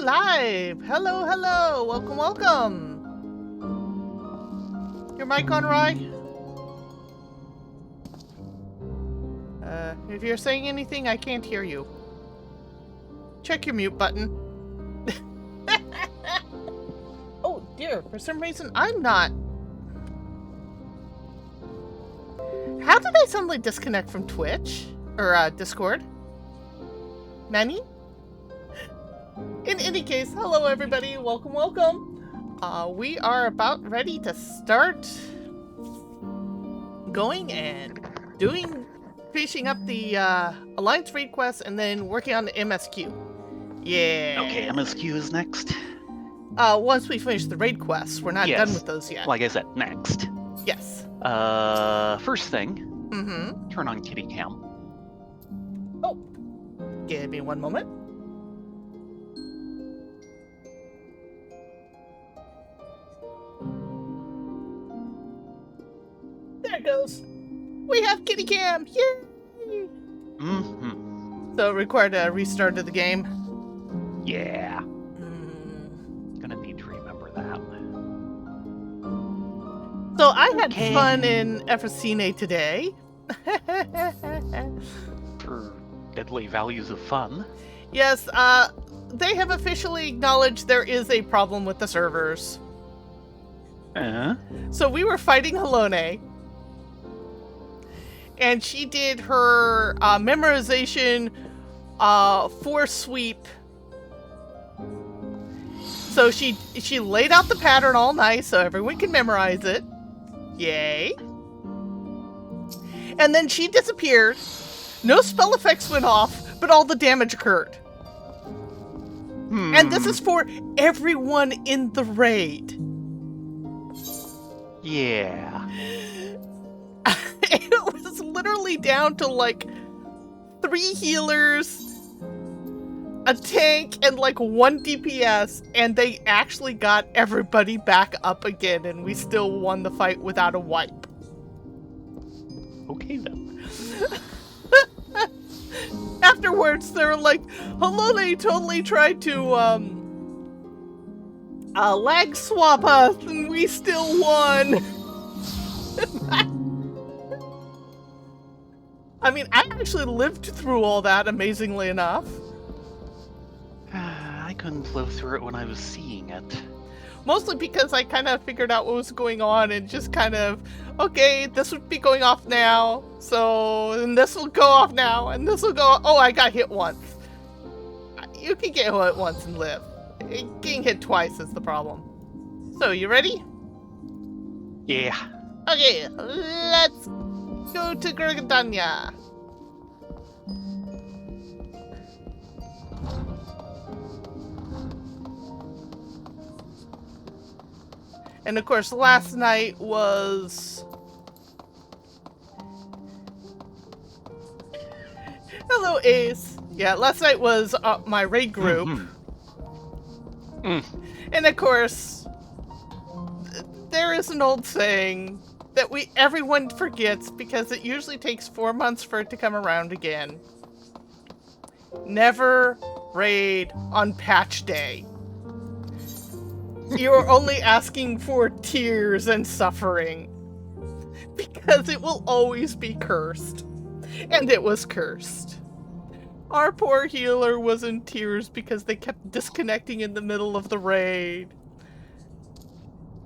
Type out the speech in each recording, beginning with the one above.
live! Hello, hello! Welcome, welcome! Your mic on, Rye? If you're saying anything, I can't hear you. Check your mute button. Oh dear, for some reason I'm not. How did I suddenly disconnect from Twitch? Or, Discord? Manny? In any case, hello everybody, welcome, welcome. We are about ready to start going and finishing up the Alliance raid quest and then working on the MSQ. Yeah. Okay, MSQ is next. Once we finish the raid quests, we're not done with those yet. Like I said, next. Yes. First thing, turn on kitty cam. Oh, give me one moment. There it goes. We have kitty cam. Yay! So it required a restart of the game. Yeah. Gonna need to remember that. So I had fun in Efrosine today. For deadly values of fun. Yes, they have officially acknowledged there is a problem with the servers. So we were fighting Halone. And she did her memorization 4 sweep. So she laid out the pattern all nice so everyone can memorize it. Yay. And then she disappeared. No spell effects went off, but all the damage occurred. And this is for everyone in the raid. Yeah. It was literally down to like 3 healers, a tank, and like 1 DPS, and they actually got everybody back up again, and we still won the fight without a wipe. Okay then. Afterwards, they were like, Halone totally tried to lag swap us, and we still won. I mean, I actually lived through all that, amazingly enough. I couldn't live through it when I was seeing it. Mostly because I kind of figured out what was going on and just kind of, okay, this would be going off now, and this will go off now, and this will go, oh, I got hit once. You can get hit once and live. Getting hit twice is the problem. So, you ready? Yeah. Okay, let's go to Gurgadanya. And of course, last night was... Hello, Ace. Yeah, last night was my raid group. And of course, there is an old saying that everyone forgets because it usually takes 4 months for it to come around again. Never raid on patch day. You're only asking for tears and suffering. Because it will always be cursed. And it was cursed. Our poor healer was in tears because they kept disconnecting in the middle of the raid.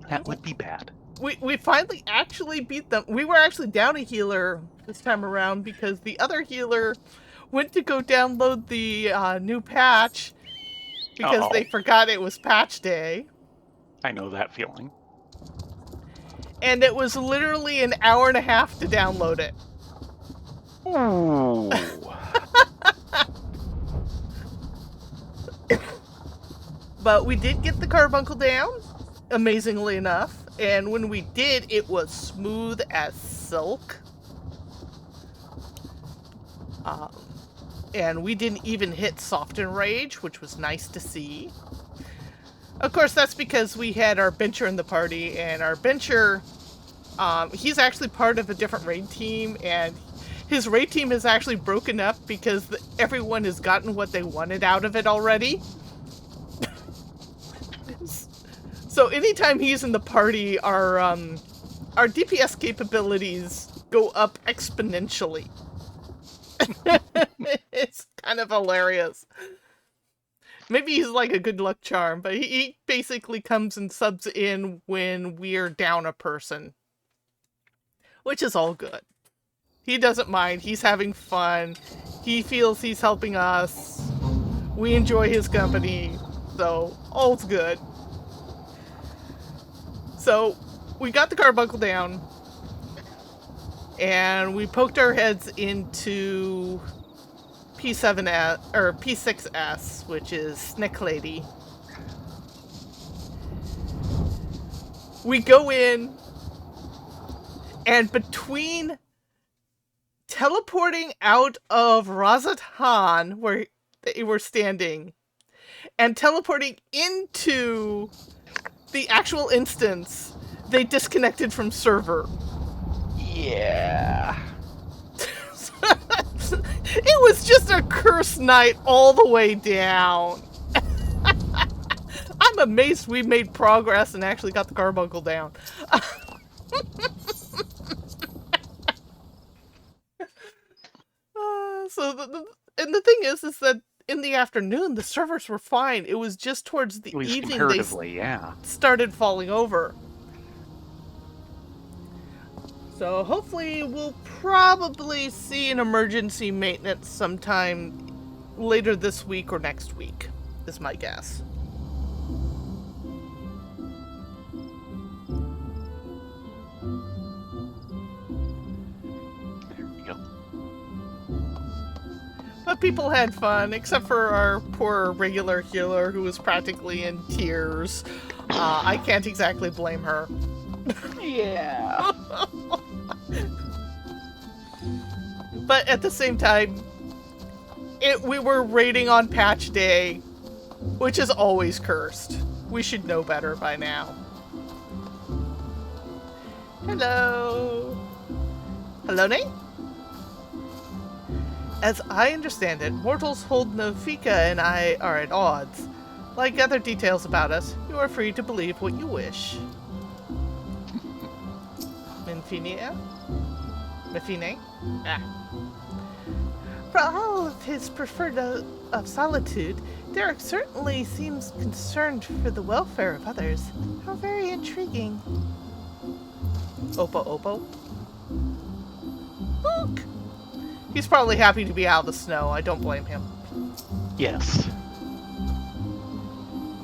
That would be bad. We finally actually beat them. We were actually down a healer this time around because the other healer went to go download the new patch because they forgot it was patch day. I know that feeling. And it was literally an hour and a half to download it. Ooh. But we did get the carbuncle down, amazingly enough. And when we did, it was smooth as silk. And we didn't even hit Soften Rage, which was nice to see. Of course, that's because we had our bencher in the party, and our bencher, he's actually part of a different raid team, and his raid team is actually broken up because everyone has gotten what they wanted out of it already. So anytime he's in the party, our DPS capabilities go up exponentially. It's kind of hilarious. Maybe he's like a good luck charm, but he basically comes and subs in when we're down a person. Which is all good. He doesn't mind. He's having fun. He feels he's helping us. We enjoy his company. So, all's good. So, we got the carbuncle down. And we poked our heads into P7S, or P6S, which is Snick Lady. We go in, and between teleporting out of Razatan, where they were standing, and teleporting into the actual instance, they disconnected from server. Yeah. It was just a cursed night all the way down. I'm amazed we made progress and actually got the carbuncle down. And the thing is that in the afternoon the servers were fine. It was just towards the evening comparatively, they started falling over. So hopefully we'll probably see an emergency maintenance sometime later this week or next week, is my guess. There we go. But people had fun, except for our poor regular healer who was practically in tears. I can't exactly blame her. Yeah. But at the same time, we were raiding on patch day, which is always cursed. We should know better by now. Hello. Hello, Nate? As I understand it, mortals hold Nofika and I are at odds. Like other details about us, you are free to believe what you wish. Minfinia? Mefine? Ah. For all of his preferred of solitude, Derek certainly seems concerned for the welfare of others. How very intriguing. Oppo? Look! He's probably happy to be out of the snow. I don't blame him. Yes.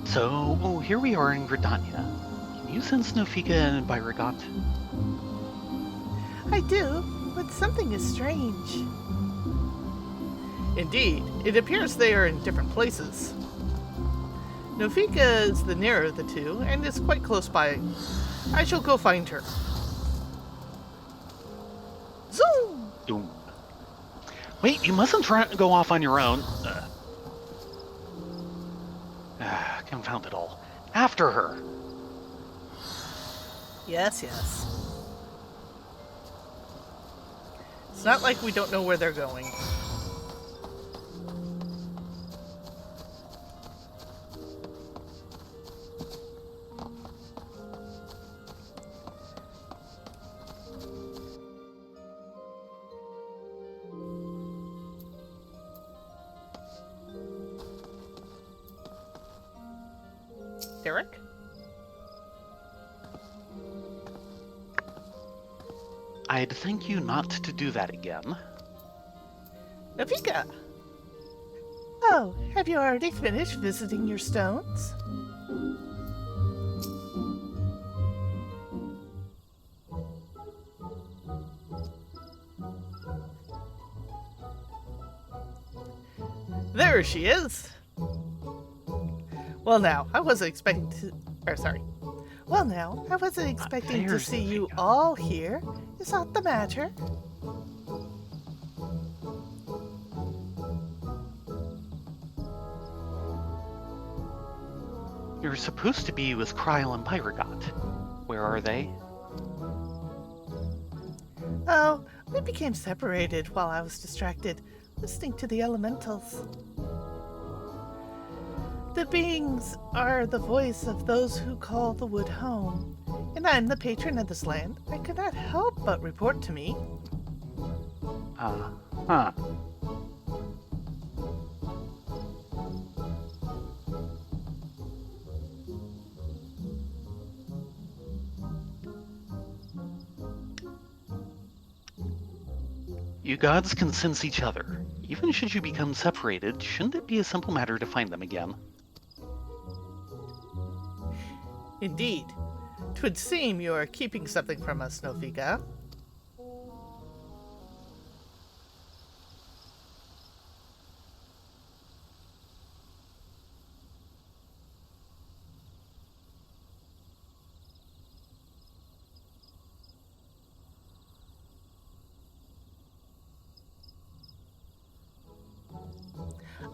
So, here we are in Gridania. Can you sense Nofika by Regat? I do, but something is strange. Indeed, it appears they are in different places. Nofika is the nearer of the two, and is quite close by. I shall go find her. Zoom! Doom. Wait, you mustn't try to go off on your own. Confound it all. After her. Yes. It's not like we don't know where they're going. Derek? I'd thank you not to do that again. Nofika! Oh, have you already finished visiting your stones? There she is! Well now, I wasn't expecting to... Well now, I wasn't expecting to see you all here. Is that the matter? You're supposed to be with Kryl and Pyregot. Where are they? Oh, we became separated while I was distracted, listening to the elementals. The beings are the voice of those who call the wood home, and I am the patron of this land. I could not help but report to me. Huh. You gods can sense each other. Even should you become separated, shouldn't it be a simple matter to find them again? Indeed. 'Twould seem you are keeping something from us, Nofika.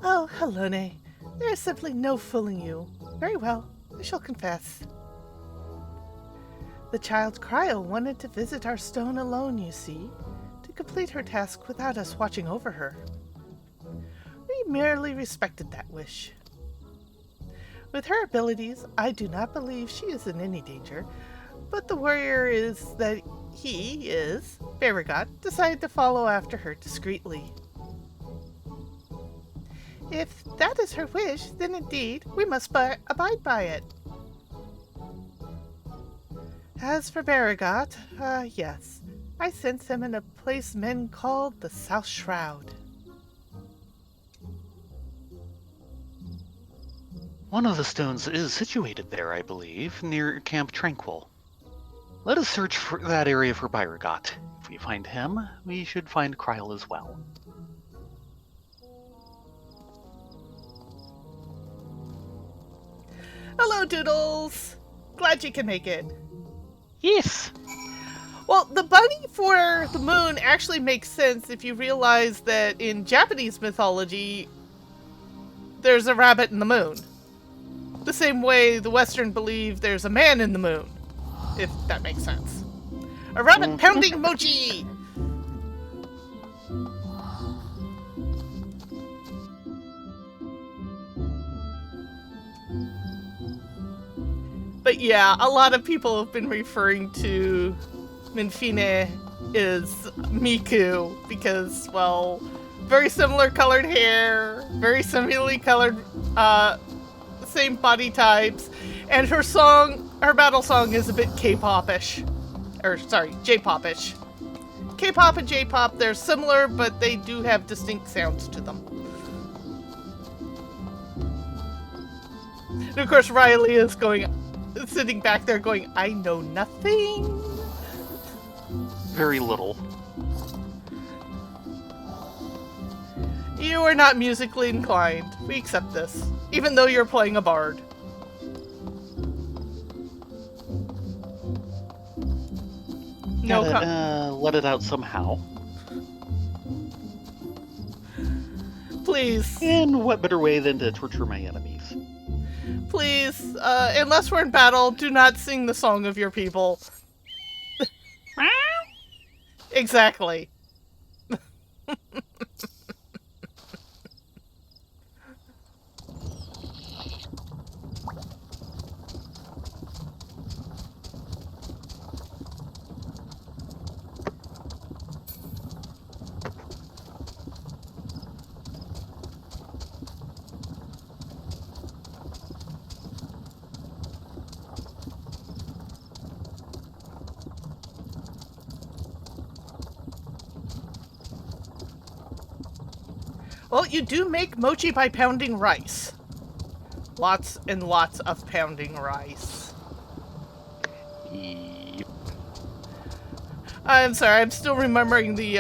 Oh, Helone. There is simply no fooling you. Very well, I shall confess. The child Cryo wanted to visit our stone alone, you see, to complete her task without us watching over her. We merely respected that wish. With her abilities, I do not believe she is in any danger, but the warrior is that Baragot, decided to follow after her discreetly. If that is her wish, then indeed we must abide by it. As for Baragot, yes, I sense him in a place men called the South Shroud. One of the stones is situated there, I believe, near Camp Tranquil. Let us search for that area for Baragot. If we find him, we should find Kryle as well. Hello, Doodles! Glad you can make it. Yes! Well, the bunny for the moon actually makes sense if you realize that in Japanese mythology, there's a rabbit in the moon. The same way the Western believe there's a man in the moon, if that makes sense. A rabbit pounding mochi! But yeah, a lot of people have been referring to Minfine as Miku because, well, very similar colored hair, very similarly colored, same body types, and her battle song is a bit K-pop-ish. J-pop-ish. K-pop and J-pop, they're similar, but they do have distinct sounds to them. And of course, Riley is sitting back there going, I know nothing. Very little. You are not musically inclined. We accept this, even though you're playing a bard. Let it out somehow. Please. And what better way than to torture my enemies? Please, unless we're in battle, do not sing the song of your people. Exactly. Well, you do make mochi by pounding rice. Lots and lots of pounding rice. Yep. I'm sorry, I'm still remembering the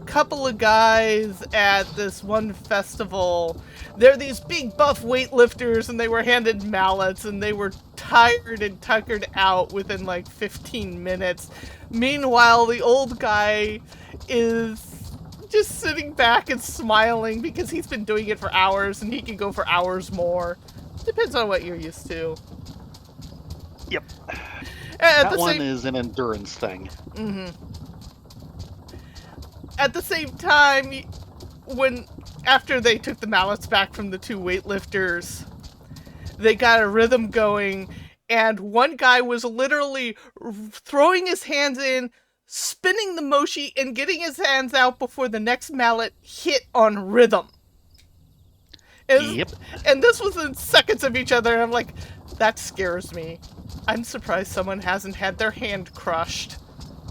couple of guys at this one festival. They're these big buff weightlifters and they were handed mallets and they were tired and tuckered out within like 15 minutes. Meanwhile, the old guy is just sitting back and smiling because he's been doing it for hours and he can go for hours more. Depends on what you're used to. Yep. That one is an endurance thing. Mm-hmm. At the same time, when after they took the mallets back from the two weightlifters, they got a rhythm going, and one guy was literally throwing his hands in, spinning the mochi, and getting his hands out before the next mallet hit on rhythm. Yep. And this was in seconds of each other, and I'm like, that scares me. I'm surprised someone hasn't had their hand crushed.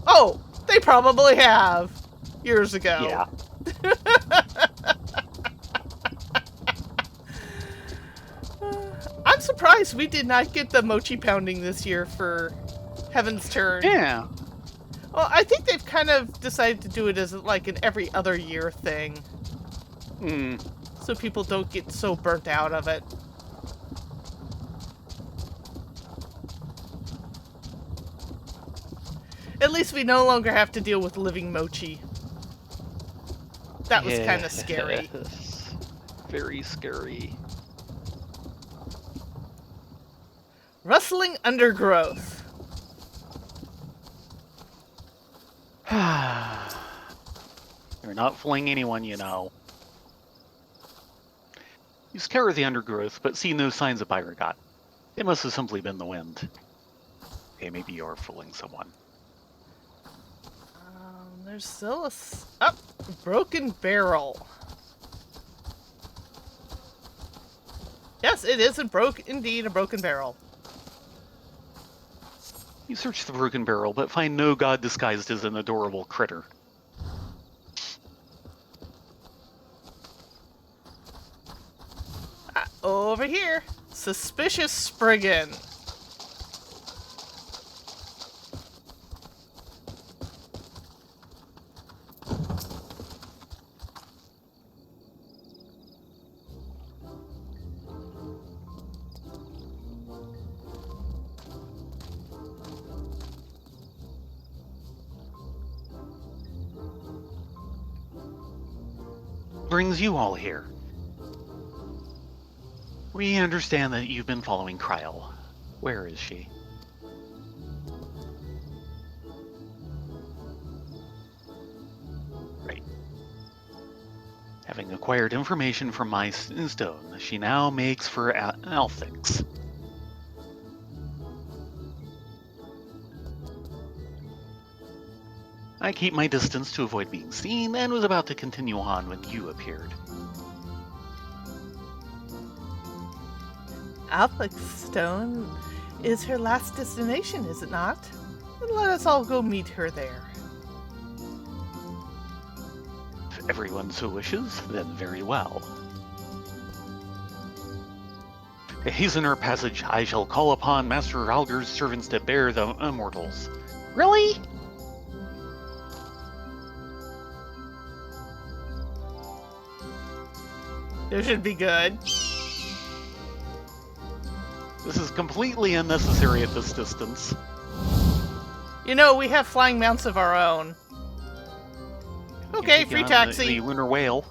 Oh, they probably have. Years ago. Yeah. I'm surprised we did not get the mochi pounding this year for Heaven's Turn. Yeah. Well, I think they've kind of decided to do it as like an every other year thing. So people don't get so burnt out of it. At least we no longer have to deal with living mochi. That was kind of scary. Very scary. Rustling undergrowth. You're not fooling anyone, you know. You scour the undergrowth, but see no signs of Byragot. It must have simply been the wind. Okay, maybe you're fooling someone. There's still a broken barrel. Yes, it is indeed a broken barrel. You search the broken barrel, but find no god disguised as an adorable critter. Over here, suspicious Spriggan. Brings you all here? We understand that you've been following Kryl. Where is she? Right. Having acquired information from my stone, she now makes for Althix. I keep my distance to avoid being seen, and was about to continue on when you appeared. Althix Stone is her last destination, is it not? Let us all go meet her there. If everyone so wishes, then very well. To hasten our passage, I shall call upon Master Ralger's servants to bear the immortals. Really? This should be good. This is completely unnecessary at this distance. You know, we have flying mounts of our own. Okay, free taxi. The lunar whale.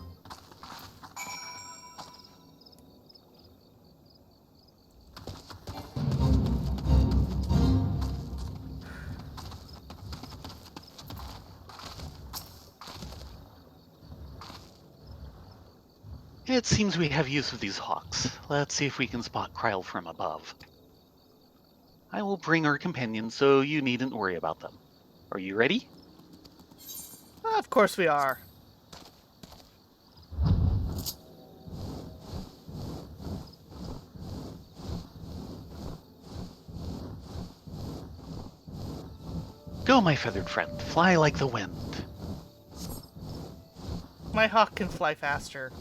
It seems we have use of these hawks. Let's see if we can spot Kryl from above. I will bring our companions, so you needn't worry about them. Are you ready? Of course we are. Go, my feathered friend. Fly like the wind. My hawk can fly faster.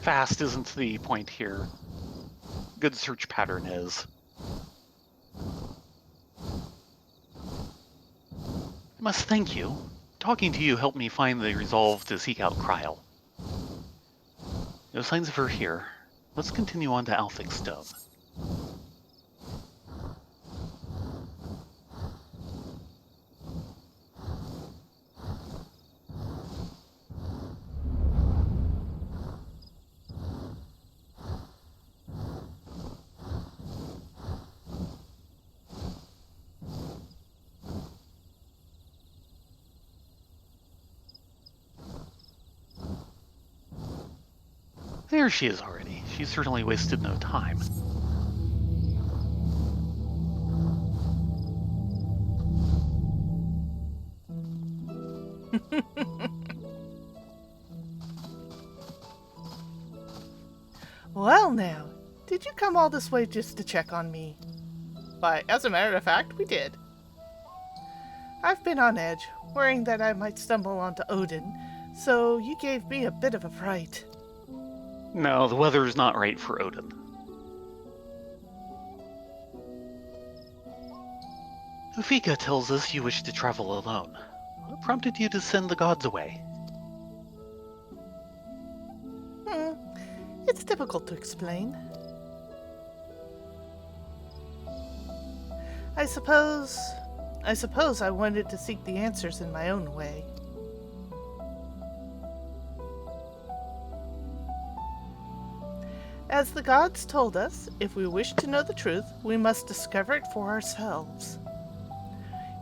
Fast isn't the point here. Good search pattern is. I must thank you. Talking to you helped me find the resolve to seek out Kryl. No signs of her here. Let's continue on to Althix Stone. There she is already. She certainly wasted no time. Well now, did you come all this way just to check on me? Why, as a matter of fact, we did. I've been on edge, worrying that I might stumble onto Odin, so you gave me a bit of a fright. No, the weather is not right for Odin. Ufika tells us you wish to travel alone. What prompted you to send the gods away? It's difficult to explain. I suppose I wanted to seek the answers in my own way. As the gods told us, if we wish to know the truth, we must discover it for ourselves.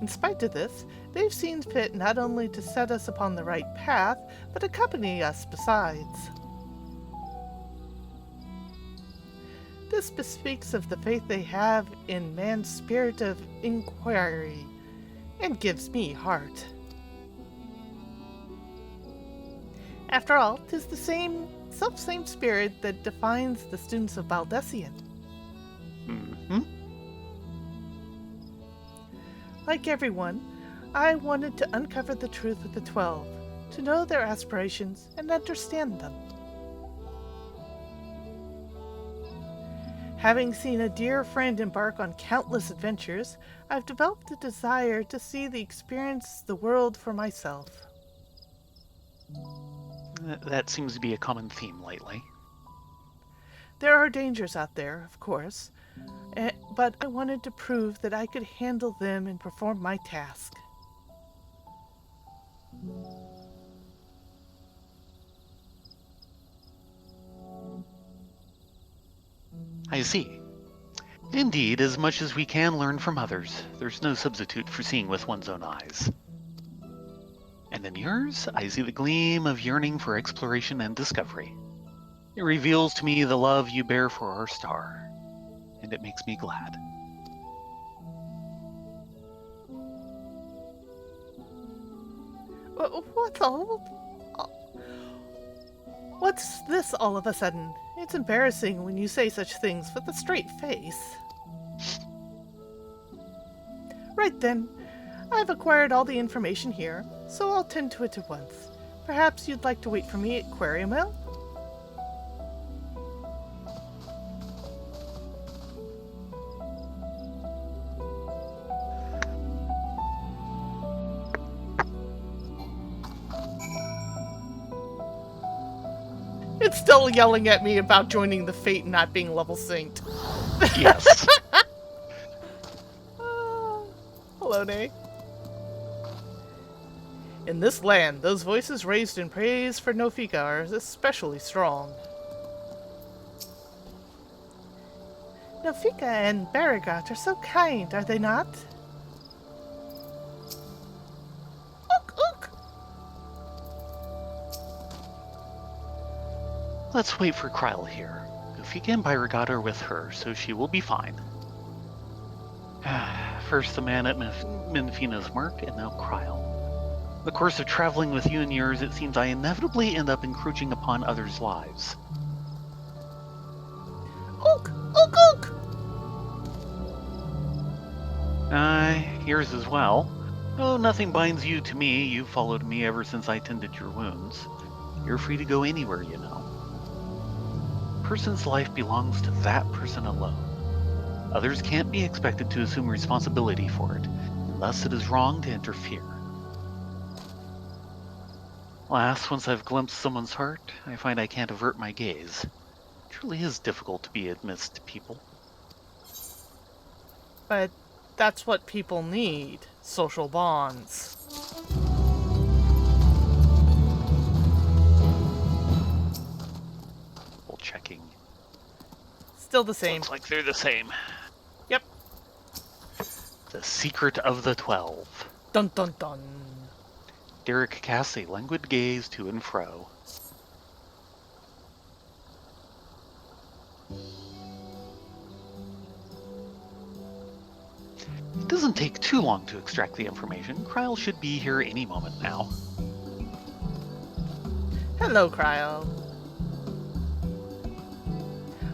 In spite of this, they've seen fit not only to set us upon the right path, but accompany us besides. This bespeaks of the faith they have in man's spirit of inquiry, and gives me heart. After all, 'tis the self-same spirit that defines the students of Baldessian. Like everyone, I wanted to uncover the truth of the 12, to know their aspirations and understand them. Having seen a dear friend embark on countless adventures, I've developed a desire to experience the world for myself. That seems to be a common theme lately. There are dangers out there, of course, but I wanted to prove that I could handle them and perform my task. I see. Indeed, as much as we can learn from others, there's no substitute for seeing with one's own eyes. And in yours, I see the gleam of yearning for exploration and discovery. It reveals to me the love you bear for our star, and it makes me glad. What's this all of a sudden? It's embarrassing when you say such things with a straight face. Right then, I've acquired all the information here, so I'll tend to it at once. Perhaps you'd like to wait for me at Aquariumel? It's still yelling at me about joining the Fate and not being level synced. Yes. Hello, Nay. In this land, those voices raised in praise for Nofika are especially strong. Nofika and Baragot are so kind, are they not? Ook, ook. Let's wait for Kryle here. Ufika and Baragot are with her, so she will be fine. First the man at Minfina's mark, and now Kryle. In the course of traveling with you and yours, it seems I inevitably end up encroaching upon others' lives. Ook, ook, ook. Yours as well. Oh, nothing binds you to me. You've followed me ever since I tended your wounds. You're free to go anywhere, you know. A person's life belongs to that person alone. Others can't be expected to assume responsibility for it, and thus it is wrong to interfere. Alas, once I've glimpsed someone's heart, I find I can't avert my gaze. It truly is difficult to be amidst people. But that's what people need, social bonds. Well, checking. Still the same. Looks like they're the same. Yep. The Secret of the 12. Dun dun dun. Derek casts a languid gaze to and fro. Doesn't take too long to extract the information. Kryle should be here any moment now. Hello, Cryo.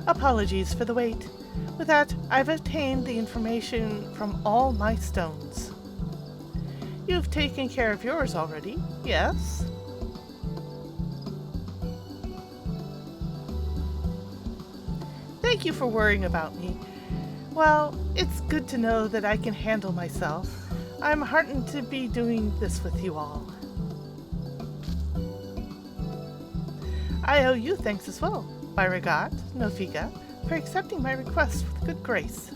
Apologies for the wait. With that, I've obtained the information from all my stones. You've taken care of yours already, yes? Thank you for worrying about me. Well, it's good to know that I can handle myself. I'm heartened to be doing this with you all. I owe you thanks as well, by regard, Nofiga, for accepting my request with good grace.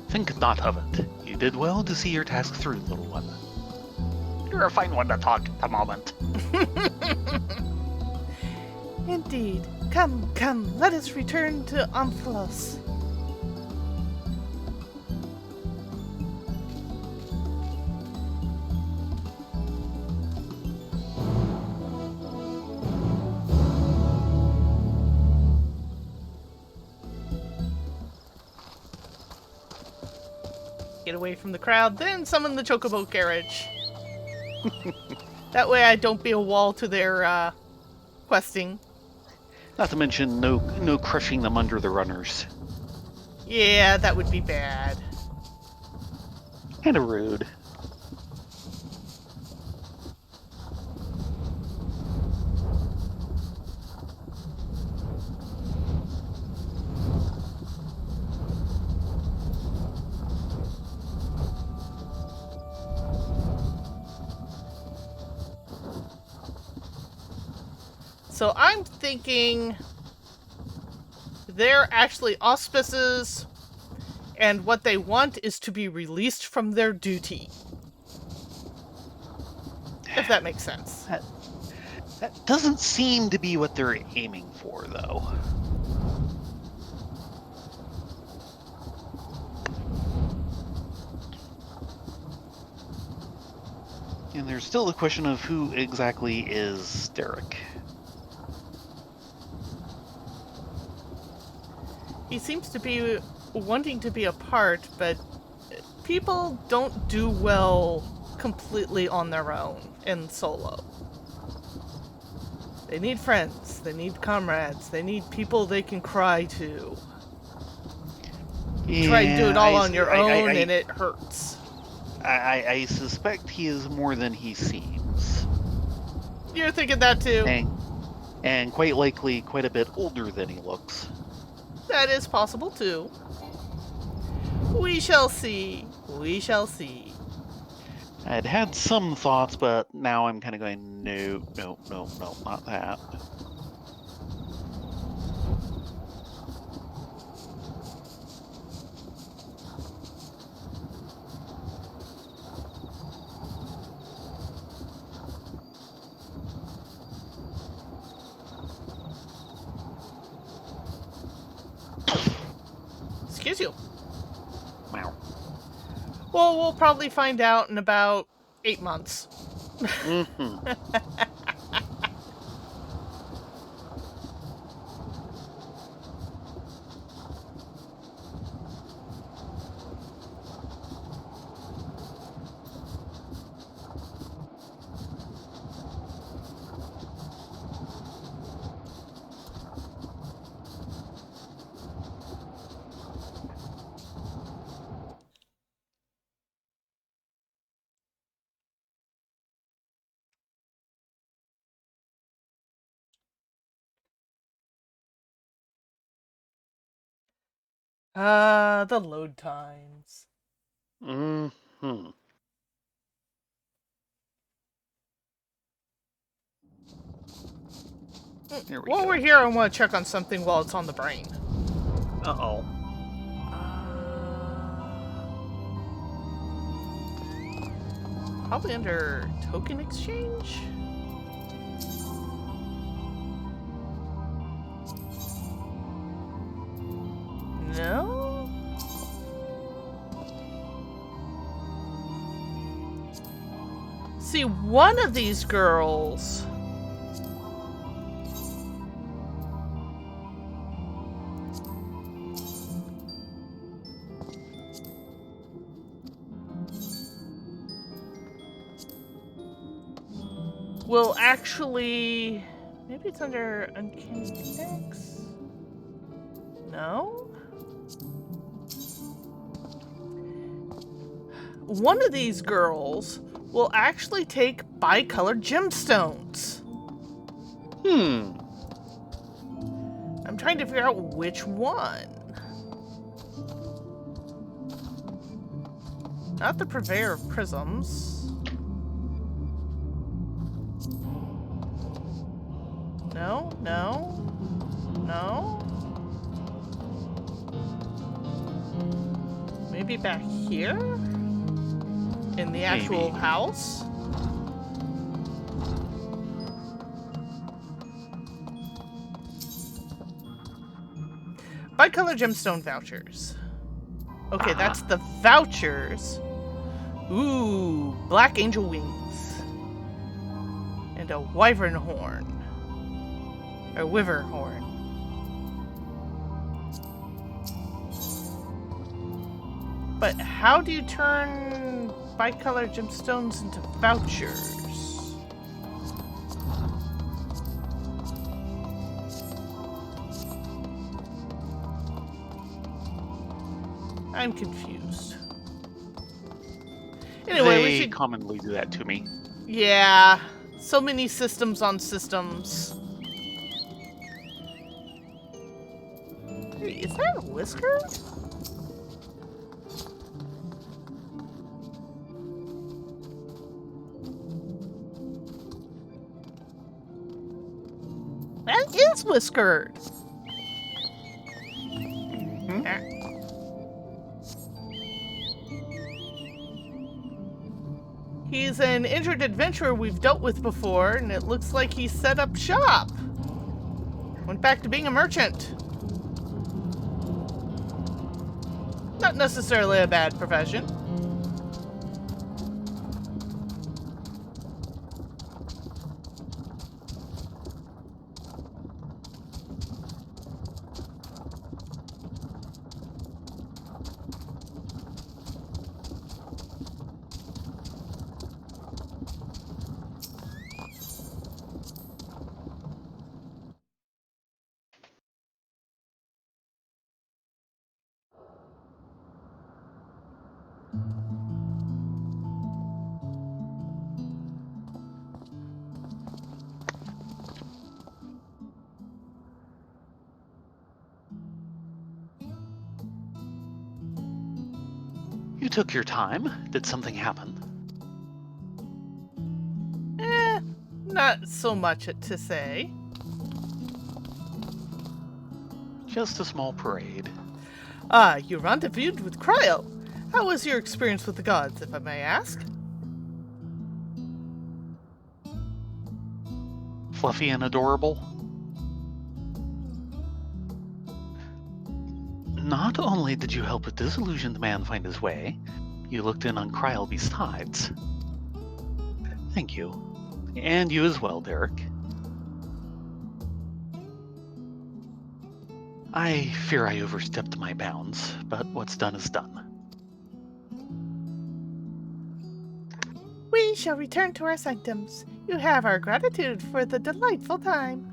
Think not of it. You did well to see your task through, little one. You're a fine one to talk at the moment. Indeed. Come, let us return to Omphalos. Get away from the crowd, then summon the chocobo carriage. That way I don't be a wall to their questing. Not to mention no crushing them under the runners. Yeah, that would be bad. Kinda rude. So I'm thinking they're actually auspices, and what they want is to be released from their duty. If that makes sense. That doesn't seem to be what they're aiming for, though. And there's still the question of who exactly is Derek. He seems to be wanting to be a part, but people don't do well completely on their own and solo. They need friends, they need comrades, they need people they can cry to. You try and do it all on your own and it hurts. I suspect he is more than he seems. You're thinking that too? And quite likely quite a bit older than he looks. That is possible too. We shall see. We shall see. I'd had some thoughts, but now I'm kind of going, no, not that. Excuse you. Wow. Well, we'll probably find out in about 8 months. Mm-hmm. The load times. Mm-hmm. While we're here, I want to check on something while it's on the brain. Uh-oh. Probably under token exchange? No? See, one of these girls... will actually... Maybe it's under Uncanny Dex? No? One of these girls will actually take bicolored gemstones. I'm trying to figure out which one. Not the purveyor of prisms. No, no, no. Maybe back here? In the actual house? Bicolor gemstone vouchers. Okay, that's the vouchers. Ooh, black angel wings. And a wyvern horn. Or wyver horn. But how do you turn bicolor gemstones into vouchers? I'm confused. Anyway, we should commonly do that to me. Yeah, so many systems on systems. Hey, is that a whisker? That is whiskered. He's an injured adventurer we've dealt with before, and it looks like he set up shop. Went back to being a merchant. Not necessarily a bad profession. You took your time. Did something happen? Not so much to say. Just a small parade. Ah, you rendezvoused with Cryo. How was your experience with the gods, if I may ask? Fluffy and adorable? Not only did you help a disillusioned man find his way, you looked in on Kryl besides. Thank you. And you as well, Derek. I fear I overstepped my bounds, but what's done is done. We shall return to our sanctums. You have our gratitude for the delightful time.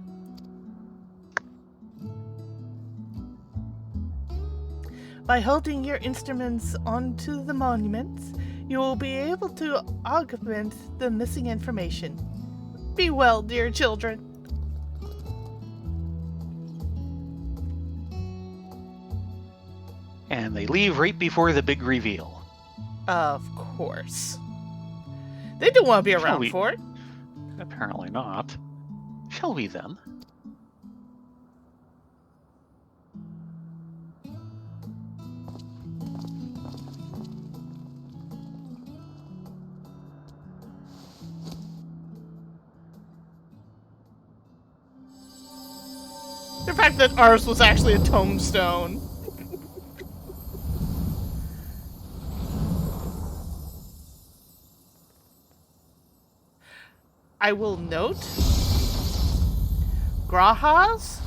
By holding your instruments onto the monuments, you will be able to augment the missing information. Be well, dear children. And they leave right before the big reveal. Of course. They don't want to be around for it. Apparently not. Shall we then? The fact that ours was actually a tombstone. I will note, Grahas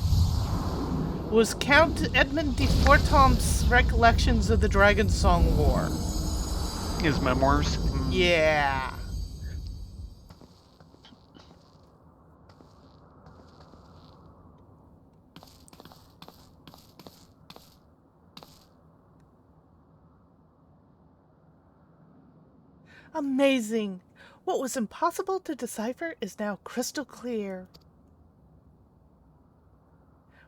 was Count Edmund de Fortomp's recollections of the Dragon Song War. His memoirs? Yeah. Amazing! What was impossible to decipher is now crystal clear.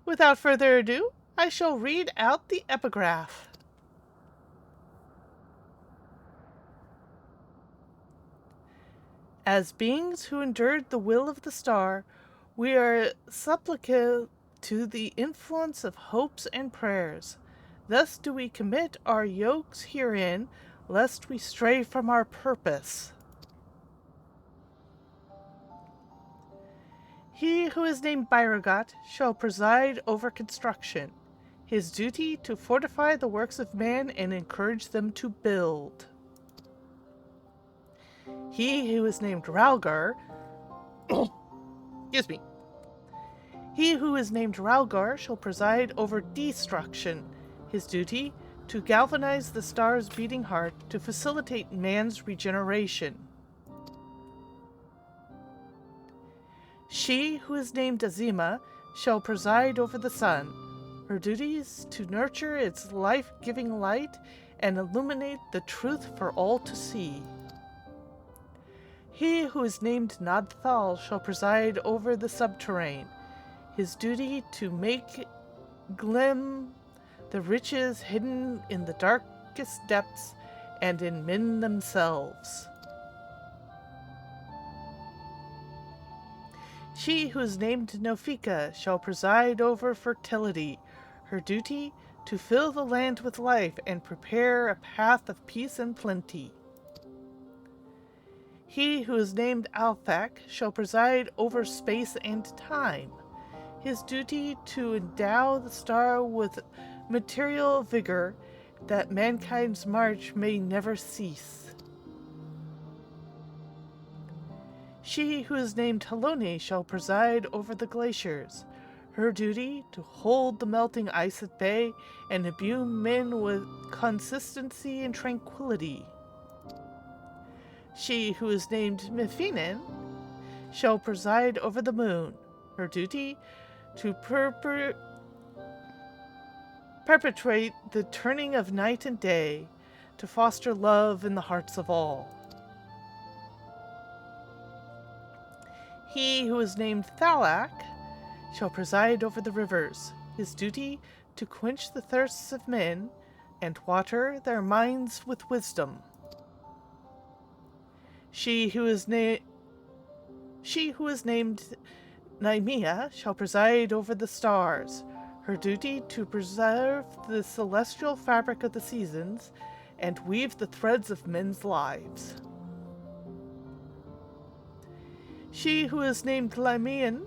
Without further ado, I shall read out the epigraph. As beings who endured the will of the star, we are supplicant to the influence of hopes and prayers. Thus do we commit our yokes herein, lest we stray from our purpose. He who is named Byragot shall preside over construction, his duty to fortify the works of man and encourage them to build. He who is named Ralgar excuse me. He who is named Ralgar shall preside over destruction, his duty to galvanize the star's beating heart to facilitate man's regeneration. She who is named Azima shall preside over the sun, her duty is to nurture its life-giving light and illuminate the truth for all to see. He who is named Nadthal shall preside over the subterrane, his duty to make glim the riches hidden in the darkest depths and in men themselves. She who is named Nofika shall preside over fertility, her duty to fill the land with life and prepare a path of peace and plenty. He who is named Alphak shall preside over space and time, his duty to endow the star with material vigor that mankind's march may never cease. She who is named Halone shall preside over the glaciers, her duty to hold the melting ice at bay and imbue men with consistency and tranquility. She who is named Mephinan shall preside over the moon, her duty to perpetuate the turning of night and day, to foster love in the hearts of all. He who is named Thalak shall preside over the rivers, his duty to quench the thirsts of men and water their minds with wisdom. She who is named Naimea shall preside over the stars, her duty to preserve the celestial fabric of the seasons and weave the threads of men's lives. She who is named Lymean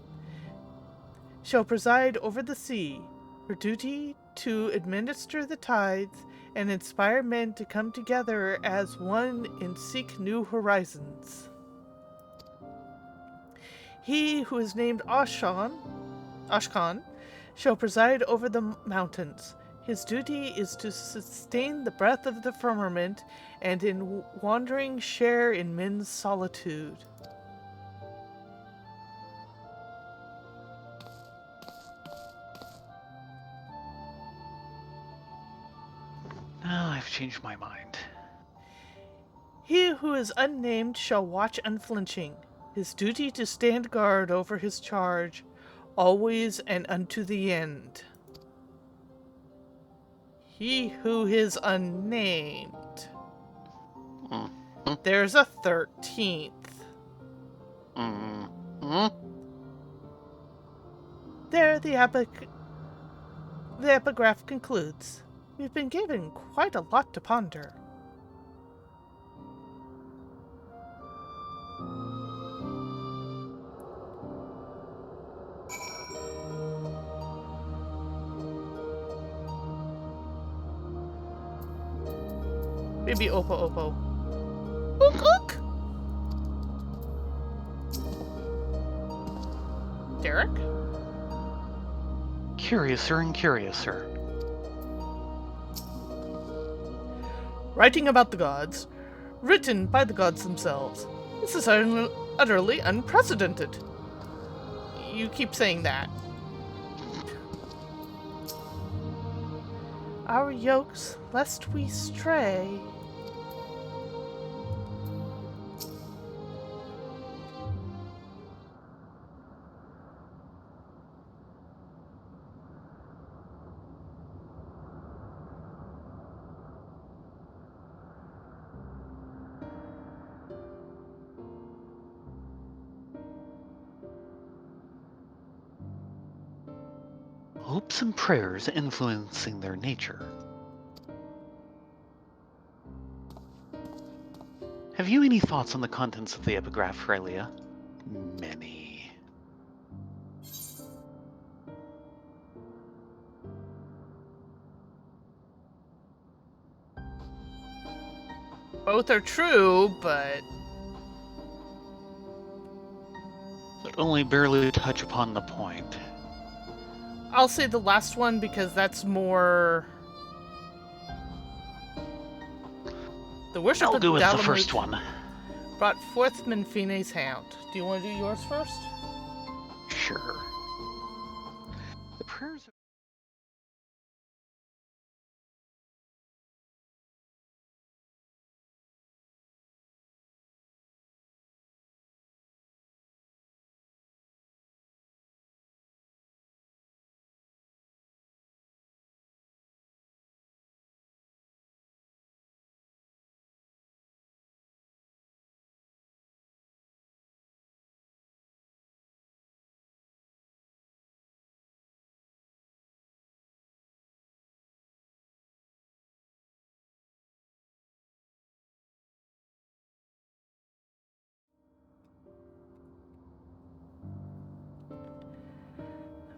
shall preside over the sea, her duty to administer the tides and inspire men to come together as one and seek new horizons. He who is named Ashkan shall preside over the mountains. His duty is to sustain the breath of the firmament and in wandering share in men's solitude. Now I've changed my mind. He who is unnamed shall watch unflinching, his duty to stand guard over his charge, always and unto the end. He who is unnamed. Mm-hmm. There's a 13th. Mm-hmm. There the epigraph concludes. We've been given quite a lot to ponder. Maybe Oppo. Ook ook! Derek? Curiouser and curiouser. Writing about the gods, written by the gods themselves. This is utterly unprecedented. You keep saying that. Our yokes, lest we stray. hopes and prayers influencing their nature. Have you any thoughts on the contents of the epigraph, Rylea? Many. Both are true, but Only barely touch upon the point. I'll say the last one because that's more... The worship I'll of go with the Dalamud first one. brought forth Menfine's hound. Do you want to do yours first? Sure. The prayers of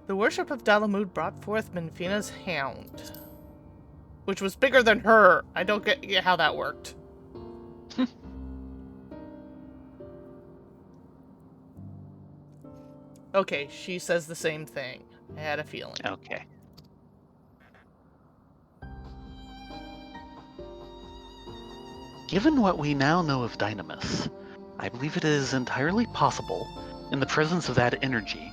The worship of Dalamud brought forth Menfine's hound, which was bigger than her. I don't get how that worked. Okay, she says the same thing. I had a feeling. Okay. Given what we now know of Dynamis, I believe it is entirely possible, in the presence of that energy,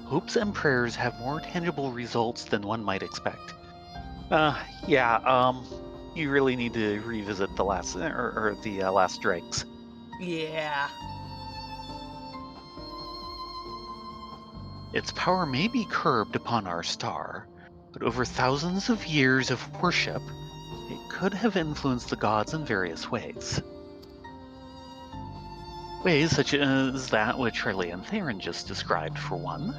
hopes and prayers have more tangible results than one might expect. You really need to revisit the last, the last dregs. Yeah. Its power may be curbed upon our star, but over thousands of years of worship, it could have influenced the gods in various ways. Ways such as that which Rylea and Thayrin just described, for one.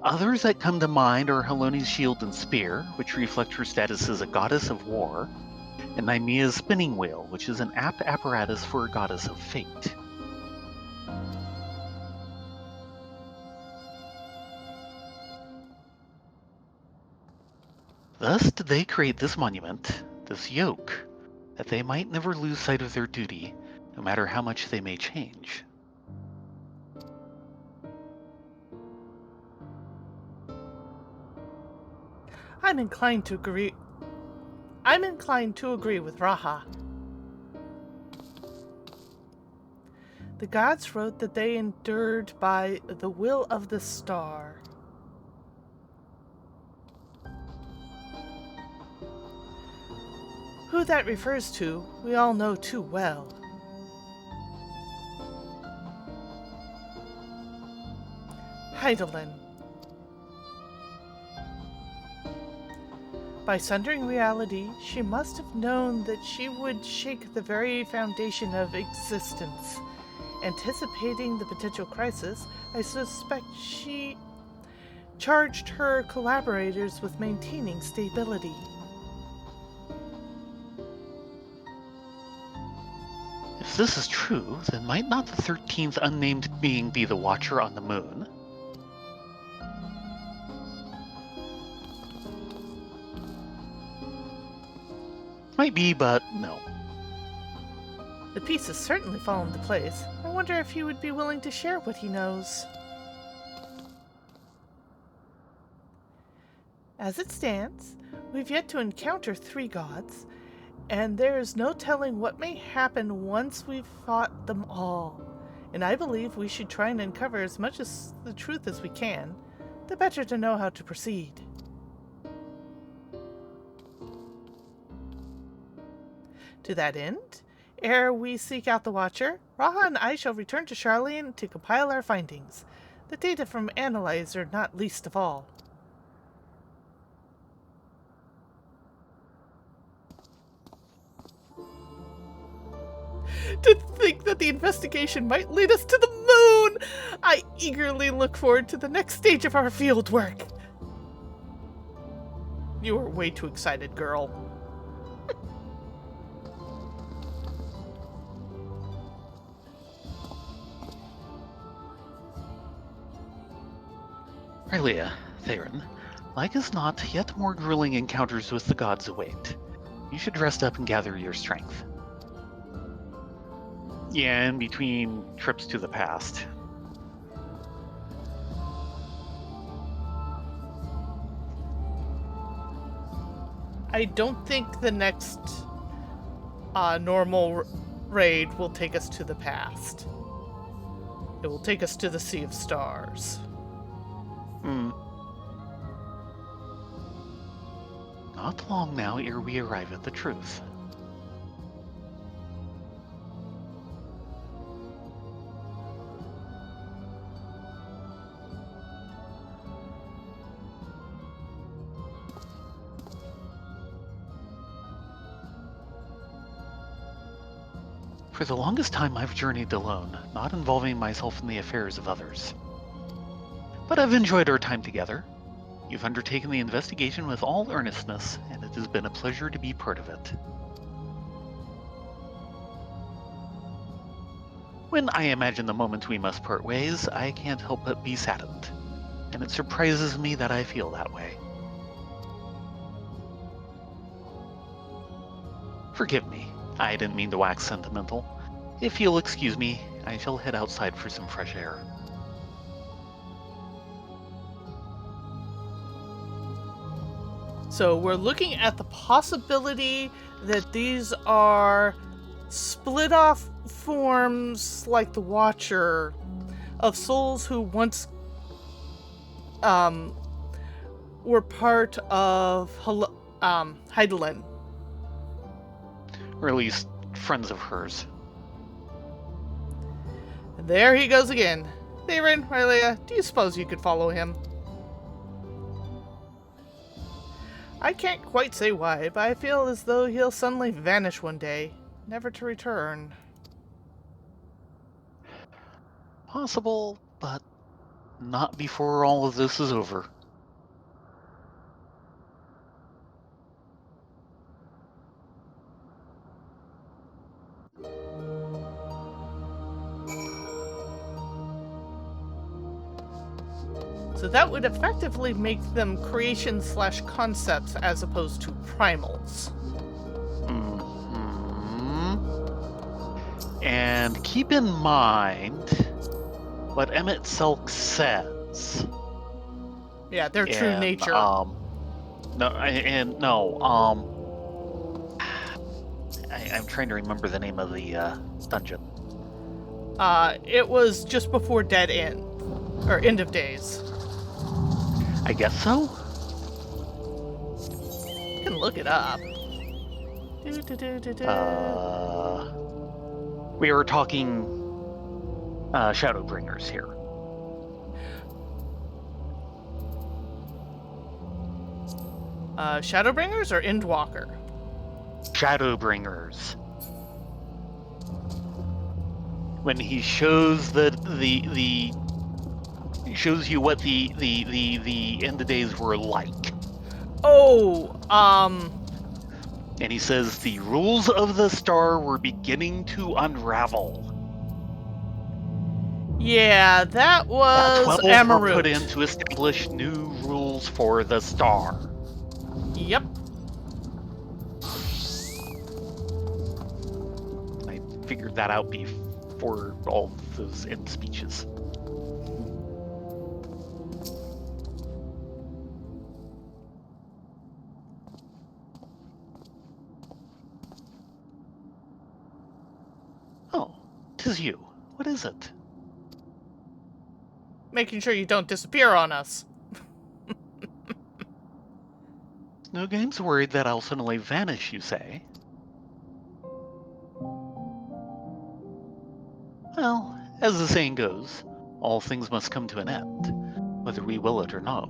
Others that come to mind are Helone's shield and spear, which reflect her status as a goddess of war, and Nymea's spinning wheel, which is an apt apparatus for a goddess of fate. Thus did they create this monument, this yoke, that they might never lose sight of their duty, no matter how much they may change. I'm inclined to agree with Raha. The gods wrote that they endured by the will of the star. Who that refers to, we all know too well. Heidelin. By sundering reality, she must have known that she would shake the very foundation of existence. Anticipating the potential crisis, I suspect she charged her collaborators with maintaining stability. If this is true, then might not the 13th unnamed being be the Watcher on the Moon? Might be, but no. The pieces certainly fall into place. I wonder if he would be willing to share what he knows. As it stands, we've yet to encounter 3 gods, and there is no telling what may happen once we've fought them all. And I believe we should try and uncover as much of the truth as we can, the better to know how to proceed. To that end, ere we seek out the Watcher, Raha and I shall return to Sharlayan to compile our findings, the data from Analyzer not least of all. To think that the investigation might lead us to the moon! I eagerly look forward to the next stage of our field work. You were way too excited, girl. Rylea, Thayrin, like as not, yet more grueling encounters with the gods await. You should rest up and gather your strength. Yeah, in between trips to the past. I don't think the next normal raid will take us to the past. It will take us to the Sea of Stars. Not long now ere we arrive at the truth. For the longest time I've journeyed alone, not involving myself in the affairs of others. But I've enjoyed our time together. You've undertaken the investigation with all earnestness, and it has been a pleasure to be part of it. When I imagine the moment we must part ways, I can't help but be saddened, and it surprises me that I feel that way. Forgive me, I didn't mean to wax sentimental. If you'll excuse me, I shall head outside for some fresh air. So we're looking at the possibility that these are split off forms like the Watcher of souls who once were part of Heidelin. Or at least friends of hers. And there he goes again. Thayrin, Rylea, do you suppose you could follow him? I can't quite say why, but I feel as though he'll suddenly vanish one day, never to return. Possible, but not before all of this is over. So that would effectively make them creations/concepts as opposed to primals. And keep in mind what Emmett Selk says. Yeah, their true nature. I'm trying to remember the name of the dungeon. It was just before Dead End, or End of Days. I guess so? You can look it up. We were talking Shadowbringers here. Shadowbringers or Endwalker? Shadowbringers. When he shows shows you what the end of days were like. Oh, And he says the rules of the star were beginning to unravel. yeah, that was 12 Amarut. were put in to establish new rules for the star. Yep. I figured that out before all those end speeches. Oh, 'tis you. What is it? Making sure you don't disappear on us. No game's worried that I'll suddenly vanish, you say? Well, as the saying goes, all things must come to an end, whether we will it or no.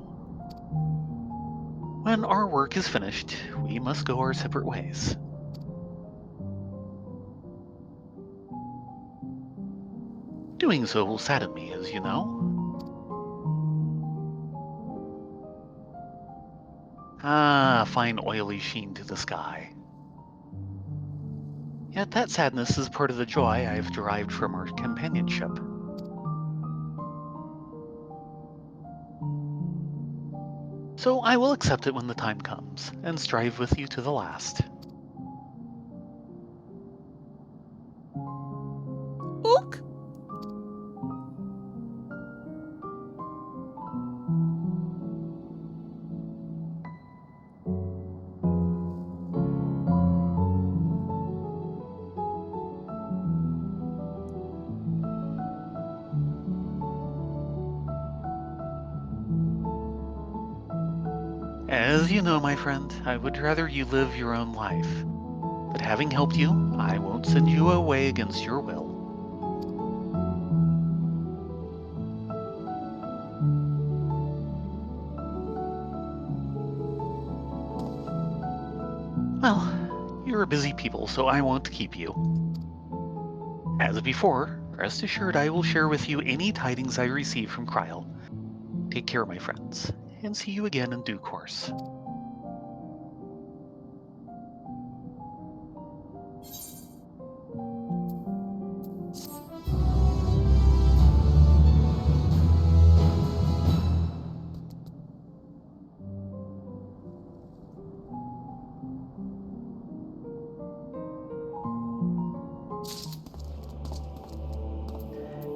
When our work is finished, we must go our separate ways. Doing so will sadden me, as you know. Ah, fine oily sheen to the sky. Yet that sadness is part of the joy I have derived from our companionship. So I will accept it when the time comes, and strive with you to the last. Ook. As you know, my friend, I would rather you live your own life. But having helped you, I won't send you away against your will. Well, you're a busy people, so I won't keep you. As before, rest assured I will share with you any tidings I receive from Kryl. Take care, my friends, and see you again in due course.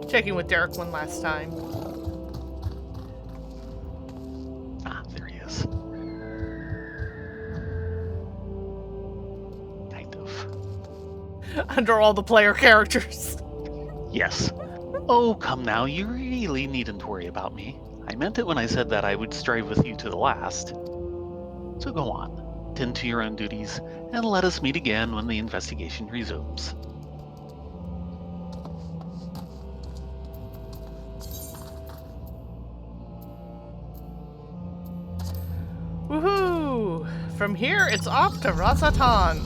Checking with Derek one last time. Ah, there he is. Kind of. Under all the player characters. Yes. Oh, come now, you really needn't worry about me. I meant it when I said that I would strive with you to the last. So go on, tend to your own duties, and let us meet again when the investigation resumes. Woohoo! From here, it's off to Rasatan.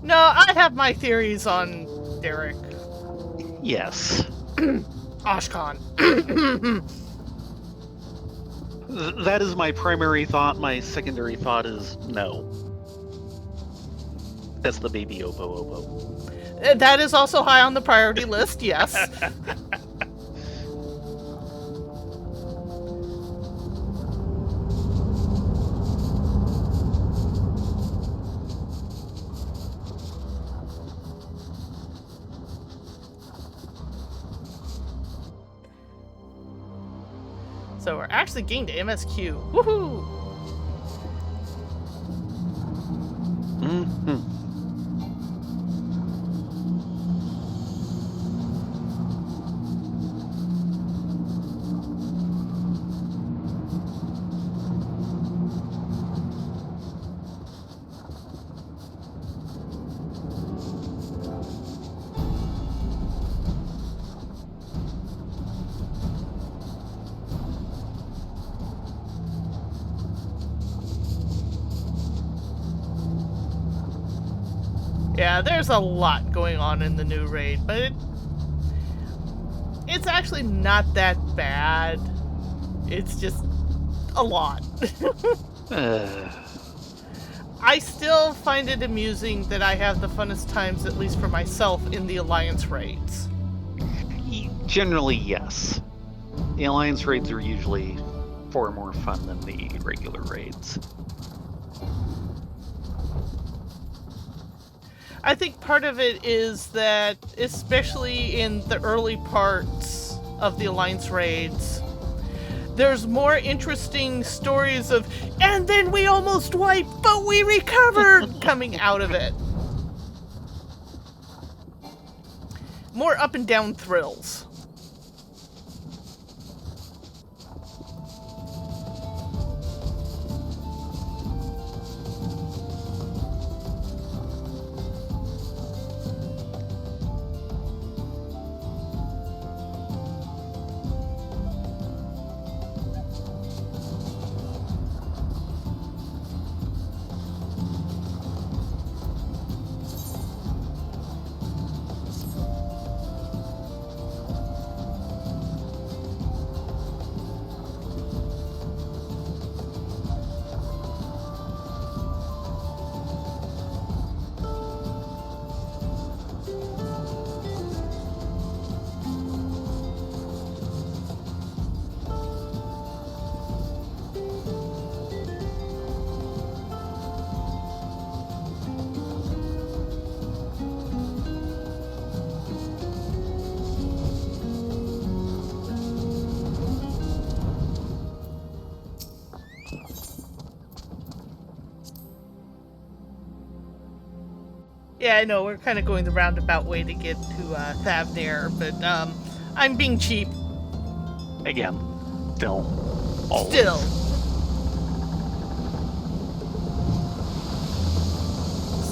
No, I have my theories on Derek. Yes. Ashkan. That is my primary thought. My secondary thought is no. That's the baby Obo Obo. That is also high on the priority list, yes. So we're actually getting to MSQ. Woohoo! Mm-hmm. Yeah, there's a lot going on in the new raid, but it's actually not that bad. It's just a lot. I still find it amusing that I have the funnest times, at least for myself, in the Alliance raids. Generally, yes. The Alliance raids are usually far more fun than the regular raids. I think part of it is that, especially in the early parts of the Alliance raids, there's more interesting stories of, and then we almost wiped, but we recovered, coming out of it. More up and down thrills. Yeah, I know, we're kind of going the roundabout way to get to Thavnir, but I'm being cheap. Again, still, always. Still.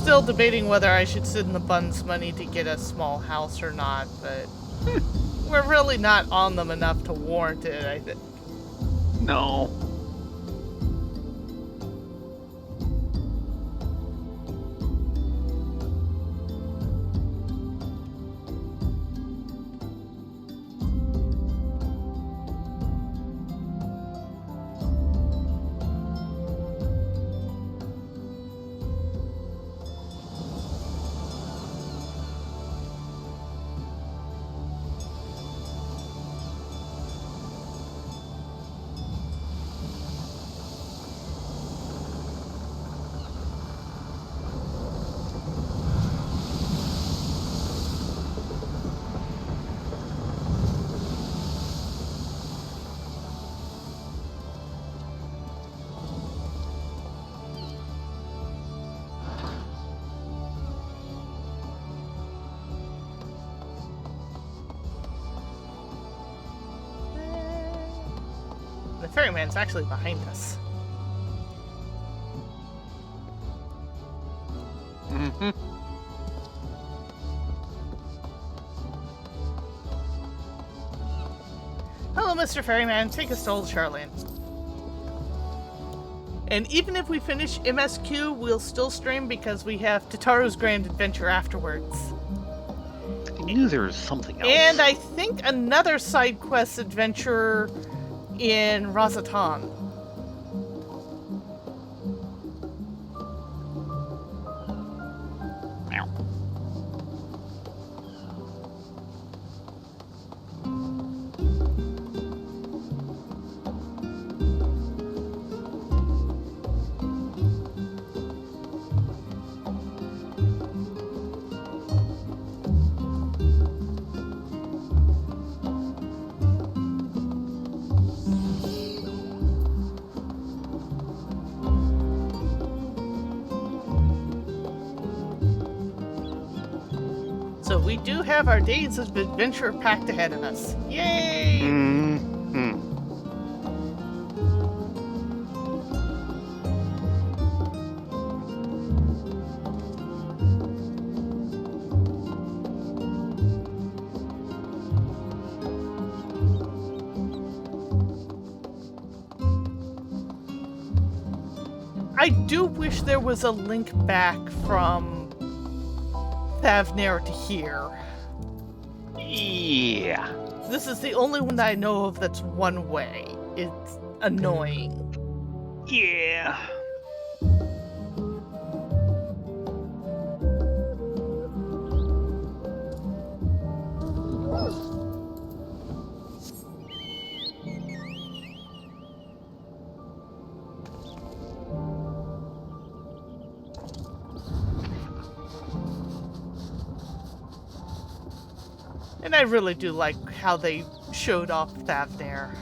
Still debating whether I should sit in the Buns money to get a small house or not, but we're really not on them enough to warrant it, I think. No. The ferryman's actually behind us. Mm-hmm. Hello, Mr. Ferryman. Take us to Old Charlene. And even if we finish MSQ, we'll still stream because we have Tataru's Grand Adventure afterwards. I knew there was something else. And I think another side quest adventure in Razatan. Meow. So we do have our days of adventure packed ahead of us. Yay! Mm-hmm. I do wish there was a link back from Thavnir to here. Yeah. This is the only one that I know of that's one way. It's annoying. Yeah. And I really do like how they showed off Thavnir.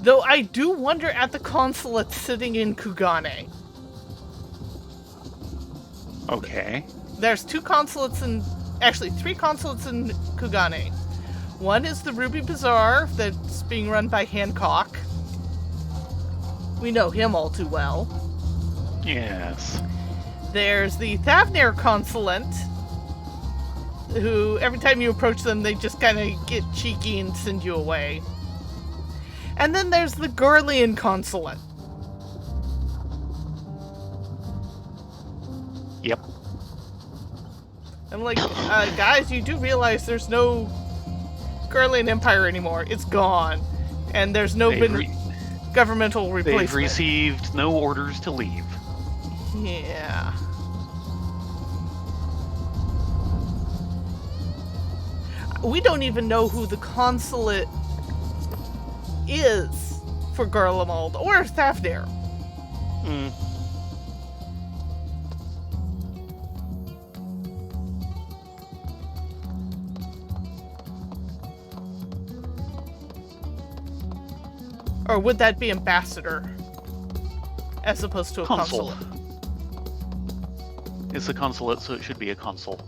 Though I do wonder at the consulate sitting in Kugane. Okay. There's two consulates in... Actually, three consulates in Kugane. One is the Ruby Bazaar that's being run by Hancock. We know him all too well. Yes. There's the Thavnir consulate, who every time you approach them, they just kind of get cheeky and send you away. And then there's the Garlean consulate. Yep. I'm like, guys, you do realize there's no Garlean Empire anymore. It's gone. And there's no governmental replacement. They've received no orders to leave. Yeah. We don't even know who the consulate is for Garlemald or Thavnir. Mm. Or would that be ambassador? as opposed to a Console. consulate? It's a consulate, so it should be a console.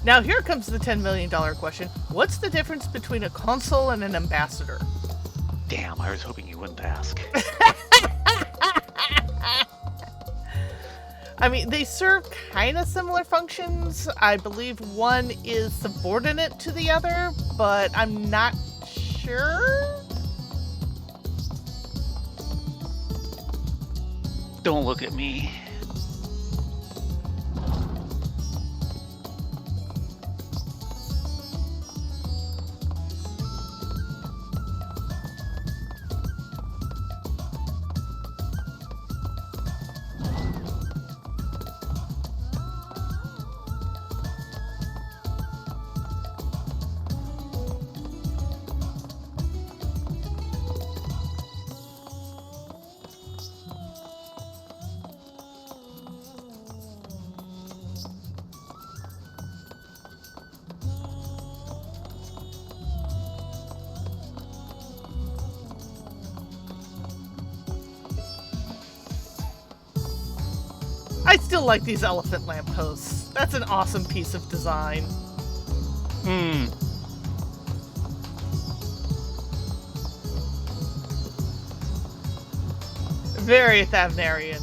Now here comes the $10 million question. What's the difference between a consul and an ambassador? Damn, I was hoping you wouldn't ask. I mean, they serve kind of similar functions. I believe one is subordinate to the other, but I'm not sure. Don't look at me. I still like these elephant lampposts. That's an awesome piece of design. Very Thavnarian.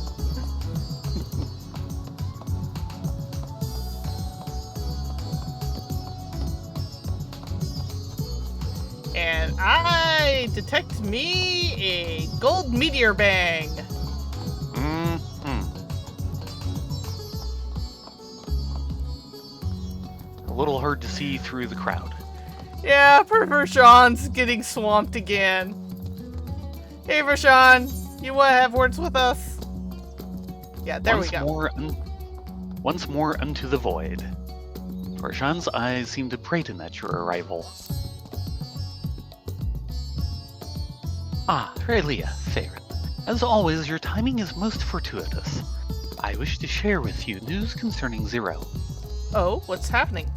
And I detect me a gold meteor bang. A little hard to see through the crowd. Yeah, poor Vershawn's getting swamped again. Hey Vershawn, you want to have words with us? Yeah, there we go. Once more unto the void. Vershawn's eyes seem to brighten at your arrival. Ah, Rylea, Thayrin. As always, your timing is most fortuitous. I wish to share with you news concerning Zero. Oh, what's happening?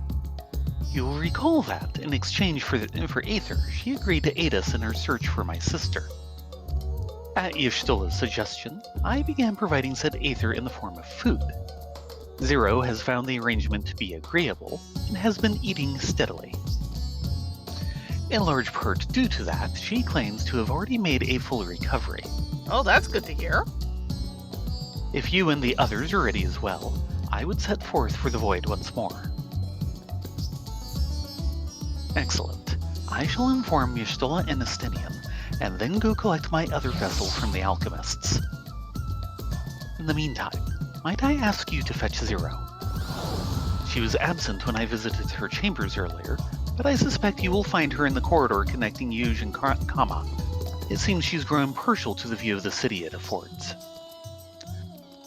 You'll recall that, in exchange for Aether, she agreed to aid us in our search for my sister. At Yshtola's suggestion, I began providing said Aether in the form of food. Zero has found the arrangement to be agreeable, and has been eating steadily. In large part due to that, she claims to have already made a full recovery. Oh, that's good to hear. If you and the others are ready as well, I would set forth for the void once more. Excellent. I shall inform Y'shtola and Estinian, and then go collect my other vessel from the alchemists. In the meantime, might I ask you to fetch Zero? She was absent when I visited her chambers earlier, but I suspect you will find her in the corridor connecting Yuj and Kama. It seems she's grown partial to the view of the city it affords.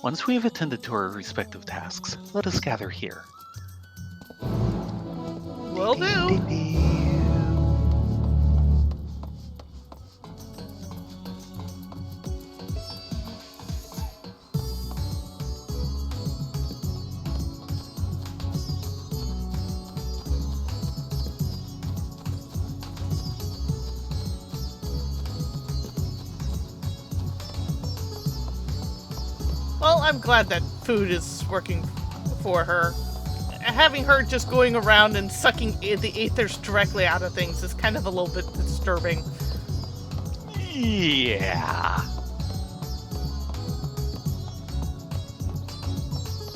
Once we have attended to our respective tasks, let us gather here. Will do. Well, I'm glad that food is working for her. Having her just going around and sucking the aethers directly out of things is kind of a little bit disturbing. Yeah.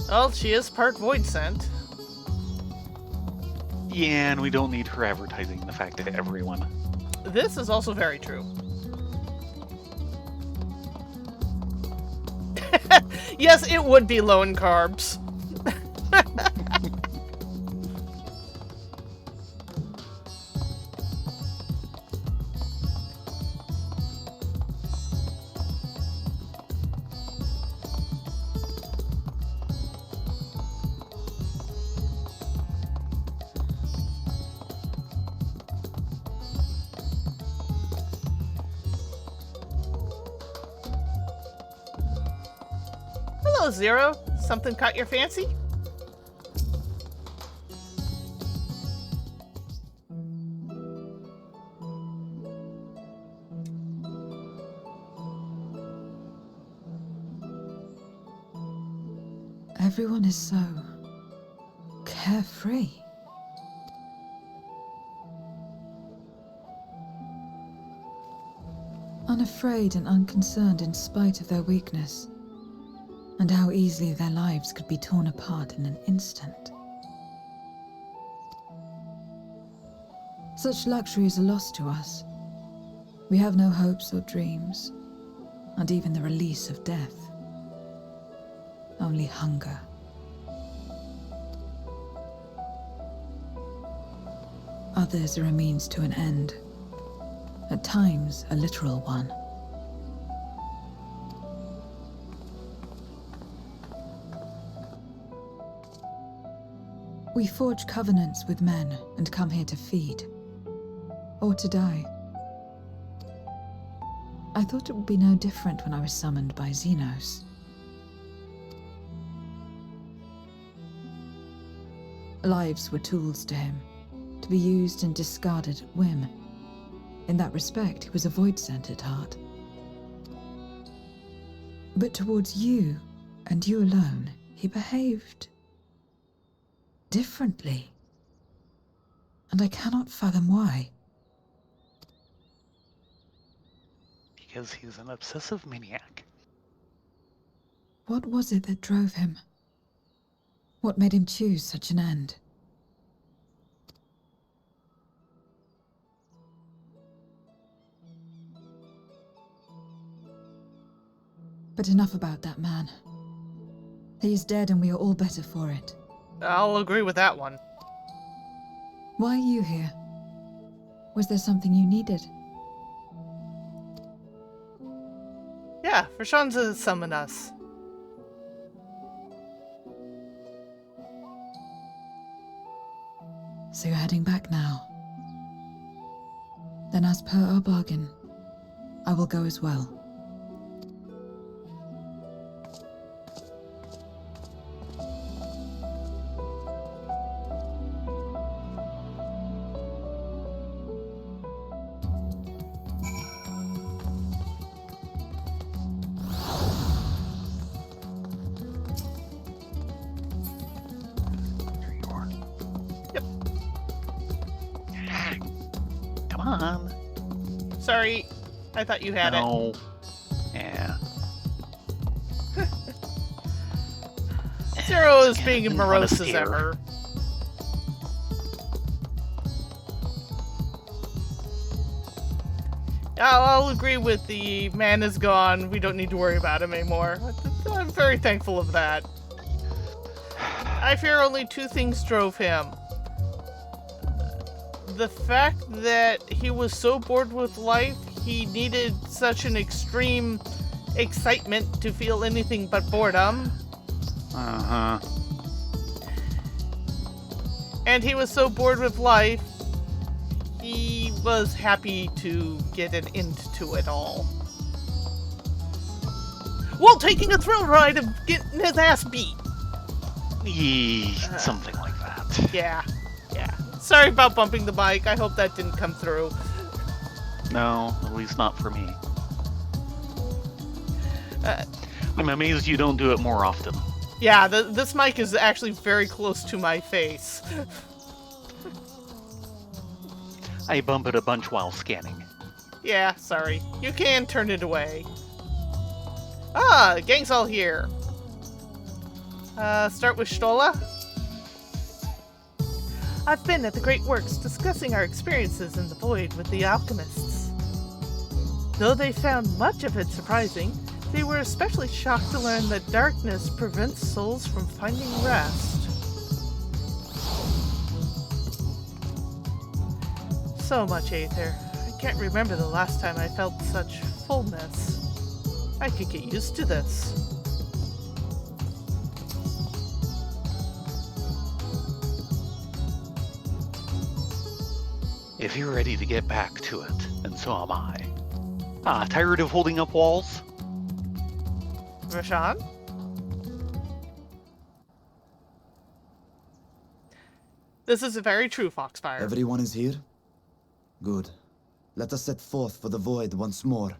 Well, she is part void scent. Yeah, and we don't need her advertising the fact to everyone. This is also very true. Yes, it would be low in carbs. Hello, Zero. Something caught your fancy? Everyone is so carefree. Unafraid and unconcerned in spite of their weakness, and how easily their lives could be torn apart in an instant. Such luxury is a loss to us. We have no hopes or dreams, and even the release of death. Only hunger. Others are a means to an end, at times a literal one. We forge covenants with men and come here to feed, or to die. I thought it would be no different when I was summoned by Xenos. Lives were tools to him, to be used and discarded at whim. In that respect, he was a void-sent at heart. But towards you, and you alone, he behaved differently. And I cannot fathom why. Because he's an obsessive maniac. What was it that drove him? What made him choose such an end? But enough about that man. He is dead and we are all better for it. I'll agree with that one. Why are you here? Was there something you needed? Yeah, Rashanza summoned us. So you're heading back now? Then as per our bargain, I will go as well. There you are. Yep. Come on. Sorry, I thought you had No. Yeah. it. Zero is Again, being didn't wanna morose as steer. ever. I'll agree with the man is gone. We don't need to worry about him anymore. I'm very thankful of that. I fear only two things drove him. The fact that he was so bored with life, he needed such an extreme excitement to feel anything but boredom. Uh-huh. And he was so bored with life, he was happy to get an end to it all. While taking a thrill ride of getting his ass beat. Something like that. Yeah. Sorry about bumping the bike. I hope that didn't come through. No, at least not for me. Uh, I'm amazed you don't do it more often. Yeah, this mic is actually very close to my face. I bump it a bunch while scanning. Yeah, sorry. You can turn it away. Ah, the gang's all here. Start with Stola. I've been at the Great Works discussing our experiences in the Void with the alchemists. Though they found much of it surprising, they were especially shocked to learn that darkness prevents souls from finding rest. So much aether. I can't remember the last time I felt such fullness. I could get used to this. If you're ready to get back to it, then so am I. Tired of holding up walls? Rashan? This is very true, Foxfire. Everyone is here? Good. Let us set forth for the void once more.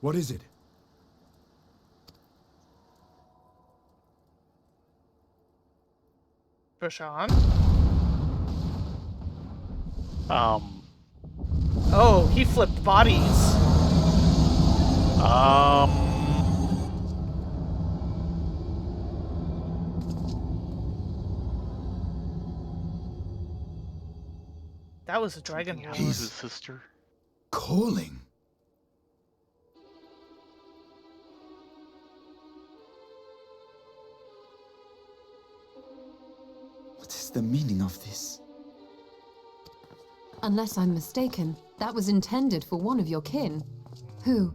What is it? Rashawn? Oh, he flipped bodies. That was a dragon Something horse. happened to his sister. Calling? What is the meaning of this? Unless I'm mistaken, that was intended for one of your kin. Who?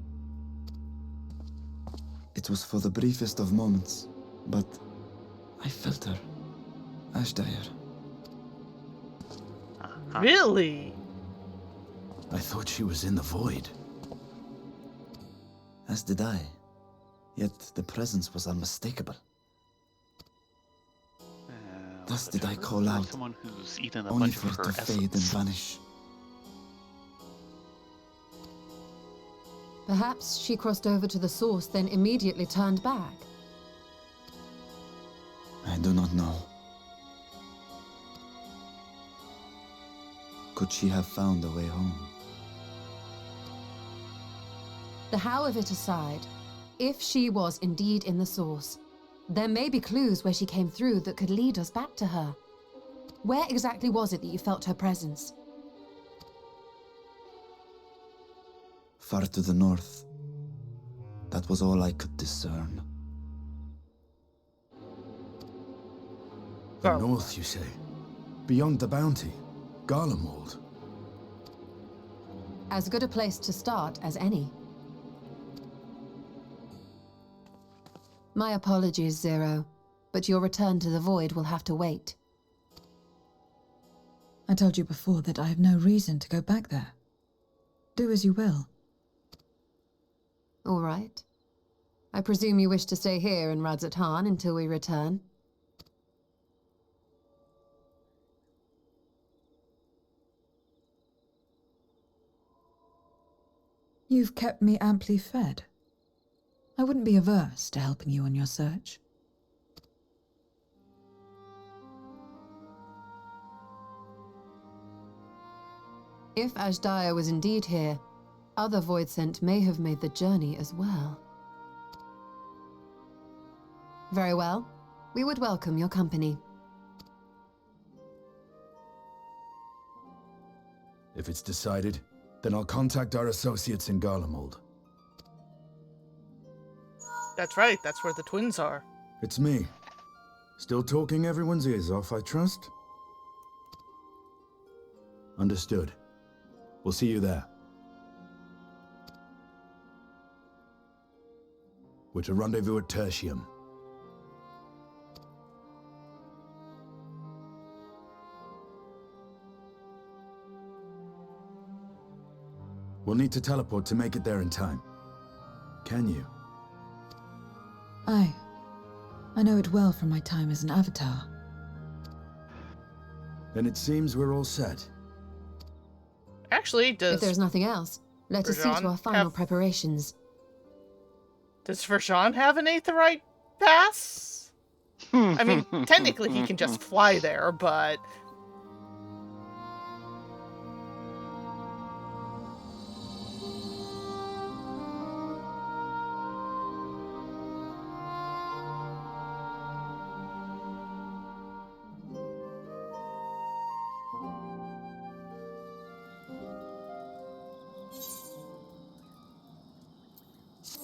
It was for the briefest of moments, but I felt her. Ashdire. Really? I thought she was in the void. As did I. Yet the presence was unmistakable. Thus did I call out, Someone who's eaten a only bunch for of it her to fade and essence. vanish. Perhaps she crossed over to the source, then immediately turned back. I do not know. Could she have found a way home? The how of it aside, if she was indeed in the source, there may be clues where she came through that could lead us back to her. Where exactly was it that you felt her presence? Far to the north. That was all I could discern. The Garlemald. north, you say? Beyond the bounty? Garlemald? As good a place to start as any. My apologies, Zero, but your return to the void will have to wait. I told you before that I have no reason to go back there. Do as you will. All right. I presume you wish to stay here in Radzatan until we return. You've kept me amply fed. I wouldn't be averse to helping you on your search. If Ashdaya was indeed here, other Voidsent may have made the journey as well. Very well. We would welcome your company. If it's decided, then I'll contact our associates in Garlemald. That's right, that's where the twins are. It's me. Still talking everyone's ears off, I trust? Understood. We'll see you there. We're to rendezvous at Tertium. We'll need to teleport to make it there in time. Can you? Aye. I know it well from my time as an avatar. Then it seems we're all set. Actually, If does there's nothing else, let us see Rajan to our final have- preparations. Vershawn have an Aetheryte pass? I mean, technically he can just fly there, but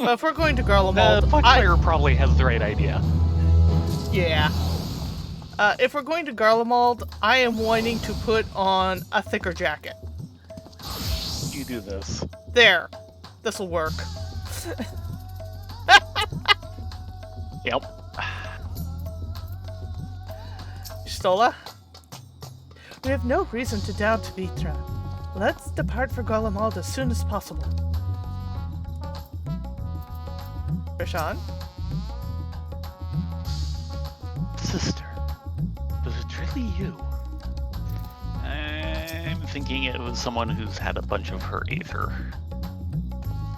if we're going to Garlemald, Foxfire probably has the right idea. yeah. If we're going to Garlemald, I am wanting to put on a thicker jacket. You do this. There. This'll work. Yep. Stola? We have no reason to doubt Vitra. Let's depart for Garlemald as soon as possible. Rashawn? Sister, was it really you? I'm thinking it was someone who's had a bunch of her aether.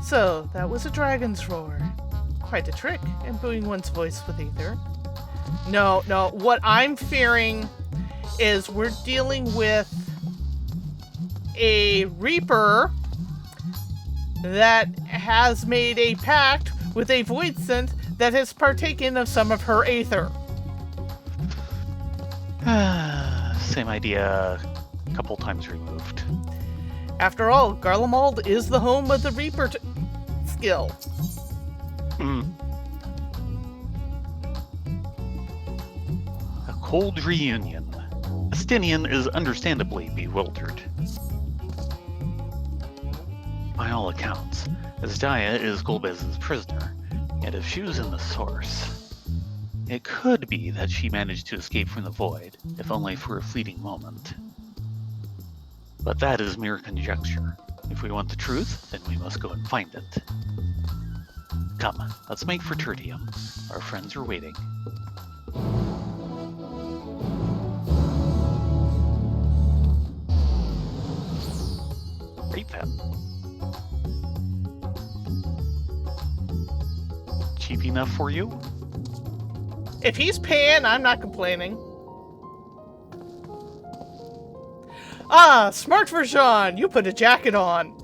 So, that was a dragon's roar. Quite a trick, imbuing one's voice with aether. No, what I'm fearing is we're dealing with a Reaper that has made a pact with a void scent that has partaken of some of her aether. Same idea, a couple times removed. After all, Garlemald is the home of the Reaper skill. A cold reunion. Estinian is understandably bewildered. By all accounts, Azdia is Golbez's prisoner, and if she was in the source, it could be that she managed to escape from the void, if only for a fleeting moment. But that is mere conjecture. If we want the truth, then we must go and find it. Come, let's make for Tertium. Our friends are waiting. Right then. Cheap enough for you? If he's paying, I'm not complaining. Ah, smart version! You put a jacket on.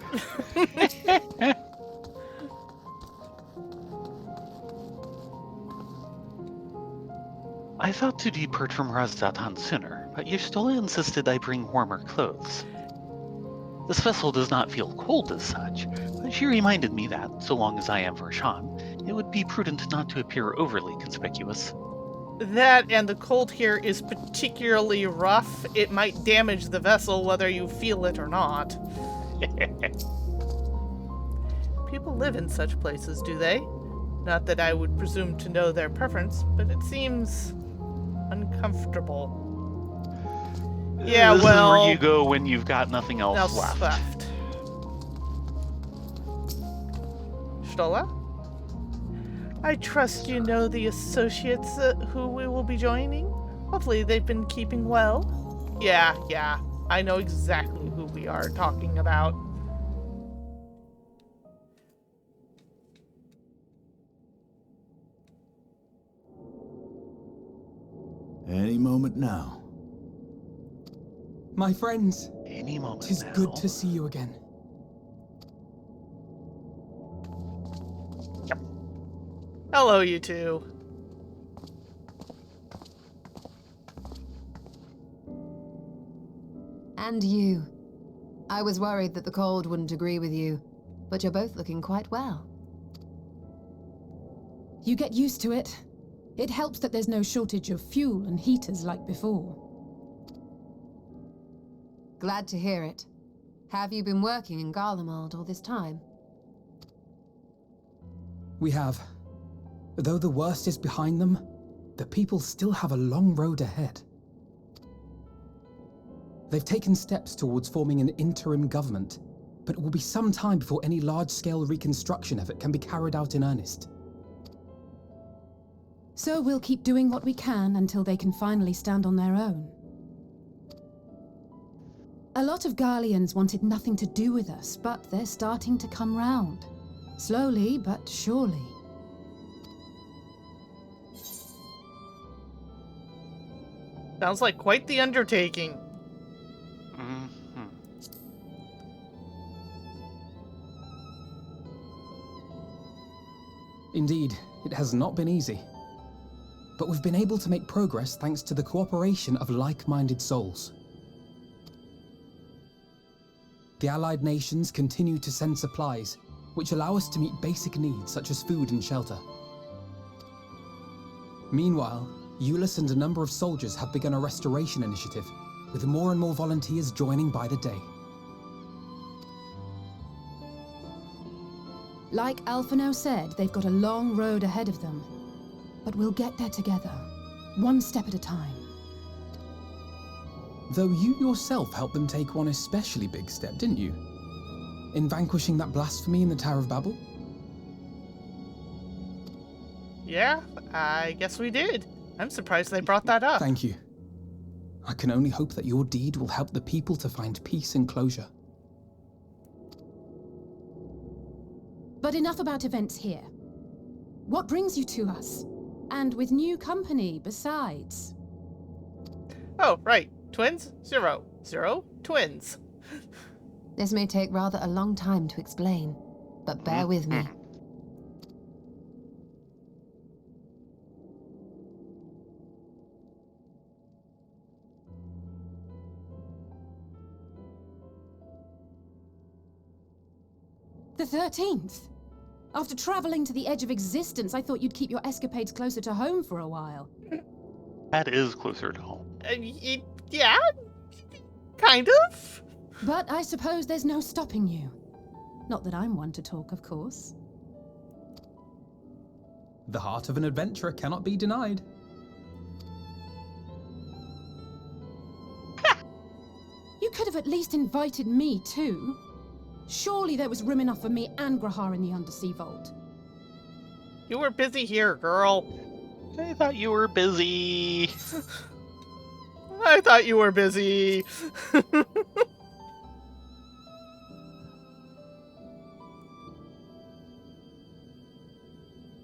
I thought to depart from Razdatan sooner, but you still insisted I bring warmer clothes. This vessel does not feel cold as such, but she reminded me that, so long as I am Varshan, it would be prudent not to appear overly conspicuous. That and the cold here is particularly rough. It might damage the vessel whether you feel it or not. People live in such places, do they? Not that I would presume to know their preference, but it seems uncomfortable. Yeah, this well... is where you go when you've got nothing else left. Stola? I trust you know the associates who we will be joining? Hopefully they've been keeping well. Yeah, I know exactly who we are talking about. Any moment now. My friends, Any moment 'tis now. good to see you again. Hello, you two. And you. I was worried that the cold wouldn't agree with you, but you're both looking quite well. You get used to it. It helps that there's no shortage of fuel and heaters like before. Glad to hear it. Have you been working in Garlemald all this time? We have. Though the worst is behind them, the people still have a long road ahead. They've taken steps towards forming an interim government, but it will be some time before any large-scale reconstruction effort can be carried out in earnest. So we'll keep doing what we can until they can finally stand on their own. A lot of Garleans wanted nothing to do with us, but they're starting to come round. Slowly, but surely. Sounds like quite the undertaking. Indeed, it has not been easy. But we've been able to make progress thanks to the cooperation of like-minded souls. The allied nations continue to send supplies, which allow us to meet basic needs such as food and shelter. Meanwhile, Euless and a number of soldiers have begun a restoration initiative, with more and more volunteers joining by the day. Like Alphino said, they've got a long road ahead of them. But we'll get there together, one step at a time. Though you yourself helped them take one especially big step, didn't you? In vanquishing that blasphemy in the Tower of Babel? Yeah, I guess we did. I'm surprised they brought that up. Thank you. I can only hope that your deed will help the people to find peace and closure. But enough about events here. What brings you to us? And with new company besides? Oh, right. Twins? 0. 0. Twins. This may take rather a long time to explain, but bear with me. The 13th? After traveling to the edge of existence, I thought you'd keep your escapades closer to home for a while. That is closer to home. Yeah, kind of. But I suppose there's no stopping you. Not that I'm one to talk, of course. The heart of an adventurer cannot be denied. You could have at least invited me too. Surely there was room enough for me and Grahar in the undersea vault. You were busy here, girl. I thought you were busy. I thought you were busy.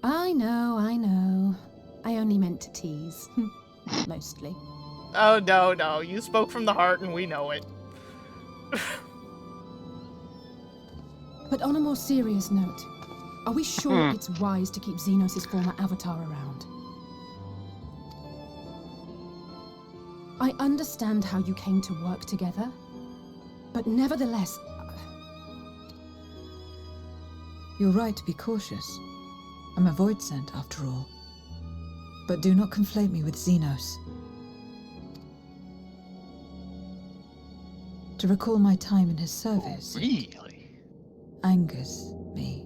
I know. I only meant to tease. Mostly. Oh, no. You spoke from the heart and we know it. But on a more serious note, are we sure it's wise to keep Xenos' former avatar around? I understand how you came to work together, but nevertheless... You're right to be cautious. I'm a void sent, after all. But do not conflate me with Xenos. To recall my time in his service Really? angers me.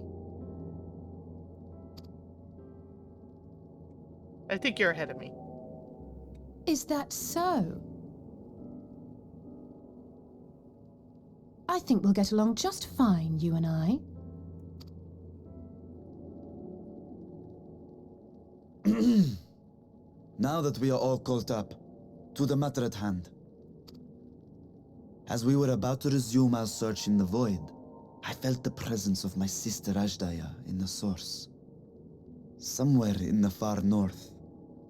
I think you're ahead of me. Is that so? I think we'll get along just fine, you and I. Now that we are all caught up, to the matter at hand. As we were about to resume our search in the void, I felt the presence of my sister Ajdaya in the source. Somewhere in the far north,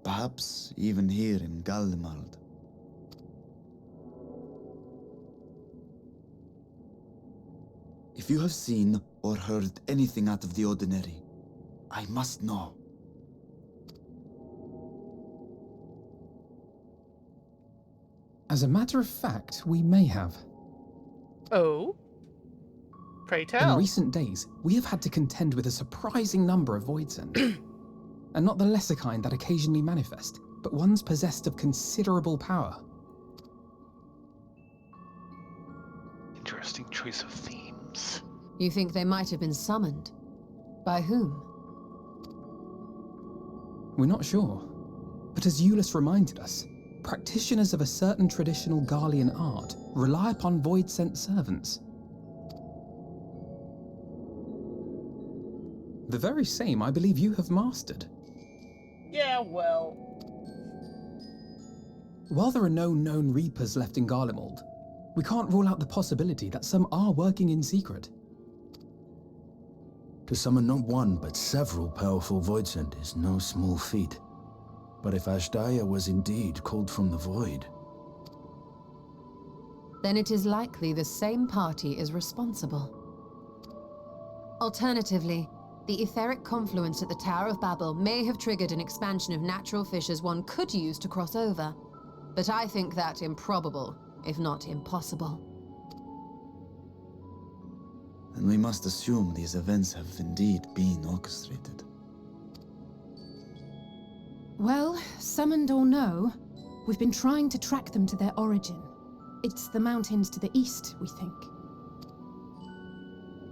perhaps even here in Galdemald. If you have seen or heard anything out of the ordinary, I must know. As a matter of fact, we may have. Oh? Pray In tell. recent days, we have had to contend with a surprising number of voidsent. And not the lesser kind that occasionally manifest, but ones possessed of considerable power. Interesting choice of themes. You think they might have been summoned? By whom? We're not sure. But as Euless reminded us, practitioners of a certain traditional Garlean art rely upon void-sent servants. The very same I believe you have mastered. Yeah, well... While there are no known Reapers left in Garlemald, we can't rule out the possibility that some are working in secret. To summon not one, but several powerful voidsent is no small feat. But if Ajdaya was indeed called from the void... Then it is likely the same party is responsible. Alternatively, the etheric confluence at the Tower of Babel may have triggered an expansion of natural fissures one could use to cross over. But I think that improbable, if not impossible. And we must assume these events have indeed been orchestrated. Well, summoned or no, we've been trying to track them to their origin. It's the mountains to the east, we think.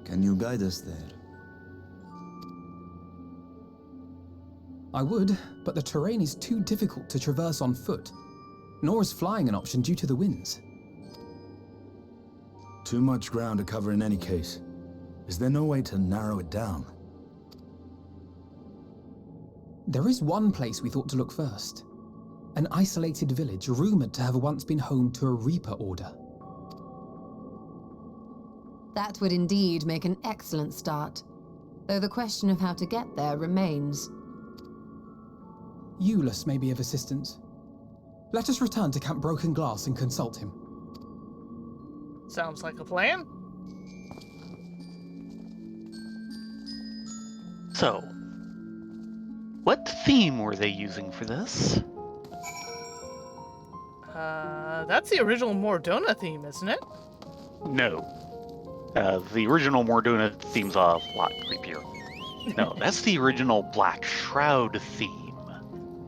Can you guide us there? I would, but the terrain is too difficult to traverse on foot. nor is flying an option due to the winds. Too much ground to cover in any case. Is there no way to narrow it down? There is one place we thought to look first. An isolated village rumoured to have once been home to a Reaper Order. That would indeed make an excellent start, though the question of how to get there remains. Eulus may be of assistance. Let us return to Camp Broken Glass and consult him. Sounds like a plan. So, what theme were they using for this? That's the original Mordona theme, isn't it? No. The original Mordona theme's a lot creepier. No, that's the original Black Shroud theme.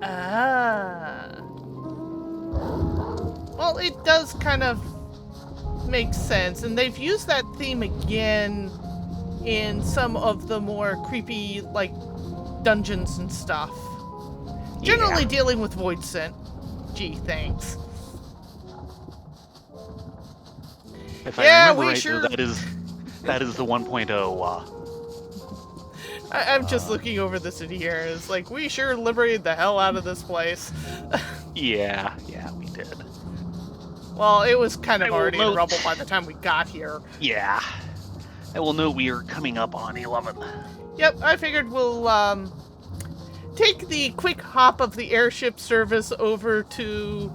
Ah. Well, it does kind of make sense, and they've used that theme again in some of the more creepy, like, dungeons and stuff. Generally dealing with Void Scent. Gee, thanks. If I remember we right, sure... that is the 1.0. I'm just looking over the city here. It's like, we sure liberated the hell out of this place. Yeah, we did. Well, it was kind of I will already in note- rubble by the time we got here. Yeah. I will note we are coming up on 11. Yep, I figured we'll take the quick hop of the airship service over to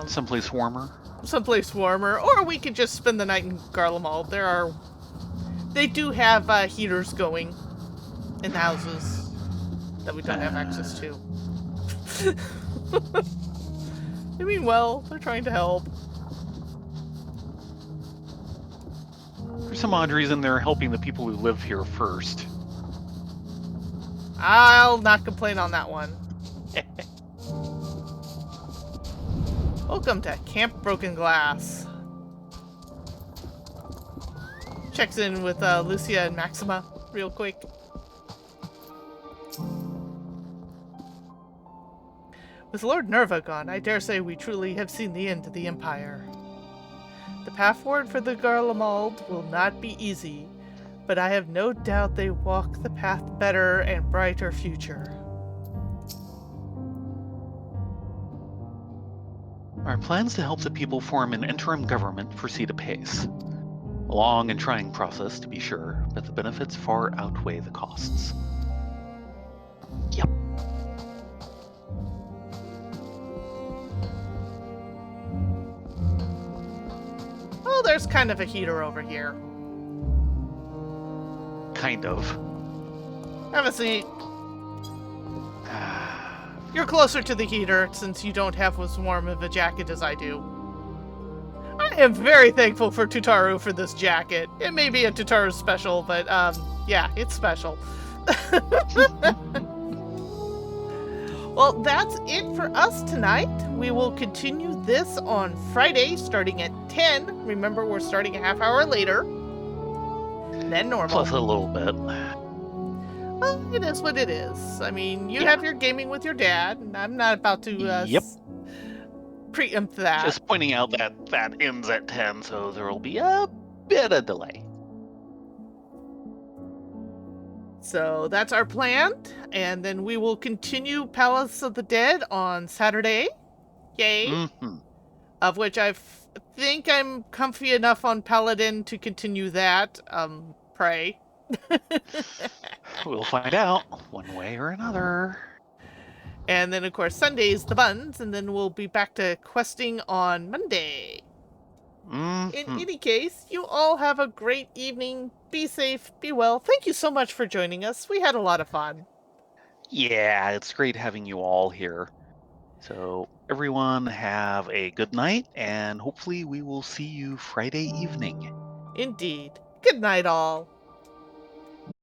Someplace warmer. someplace warmer, or we could just spend the night in Garlemald. They do have heaters going in the houses that we don't have access to. I mean, well, they're trying to help. For some odd reason, they're helping the people who live here first. I'll not complain on that one. Welcome to Camp Broken Glass. Checks in with Lucia and Maxima real quick. With Lord Nerva gone, I dare say we truly have seen the end of the Empire. The path forward for the Garlemald will not be easy, but I have no doubt they walk the path better and brighter future. Our plans to help the people form an interim government proceed apace. A long and trying process, to be sure, but the benefits far outweigh the costs. Yep. Oh, there's kind of a heater over here. Kind of. Have a seat. You're closer to the heater since you don't have as warm of a jacket as I do. I am very thankful for Tutaru for this jacket. It may be a Tutaru special, but yeah, it's special. Well, that's it for us tonight. We will continue this on Friday starting at 10. Remember, we're starting a half hour later than normal. Plus a little bit. Well, it is what it is. I mean, you have your gaming with your dad, and I'm not about to preempt that. Just pointing out that that ends at 10, so there will be a bit of delay. So that's our plan, and then we will continue Palace of the Dead on Saturday. Yay! Mm-hmm. Of which I think I'm comfy enough on Paladin to continue that. Pray. We'll find out, one way or another. And then, of course, Sunday's the buns, and then we'll be back to questing on Monday. Mm-hmm. In any case, you all have a great evening. Be safe, be well. Thank you so much for joining us. We had a lot of fun. Yeah, it's great having you all here. So, everyone have a good night, and hopefully we will see you Friday evening. Indeed. Good night, all.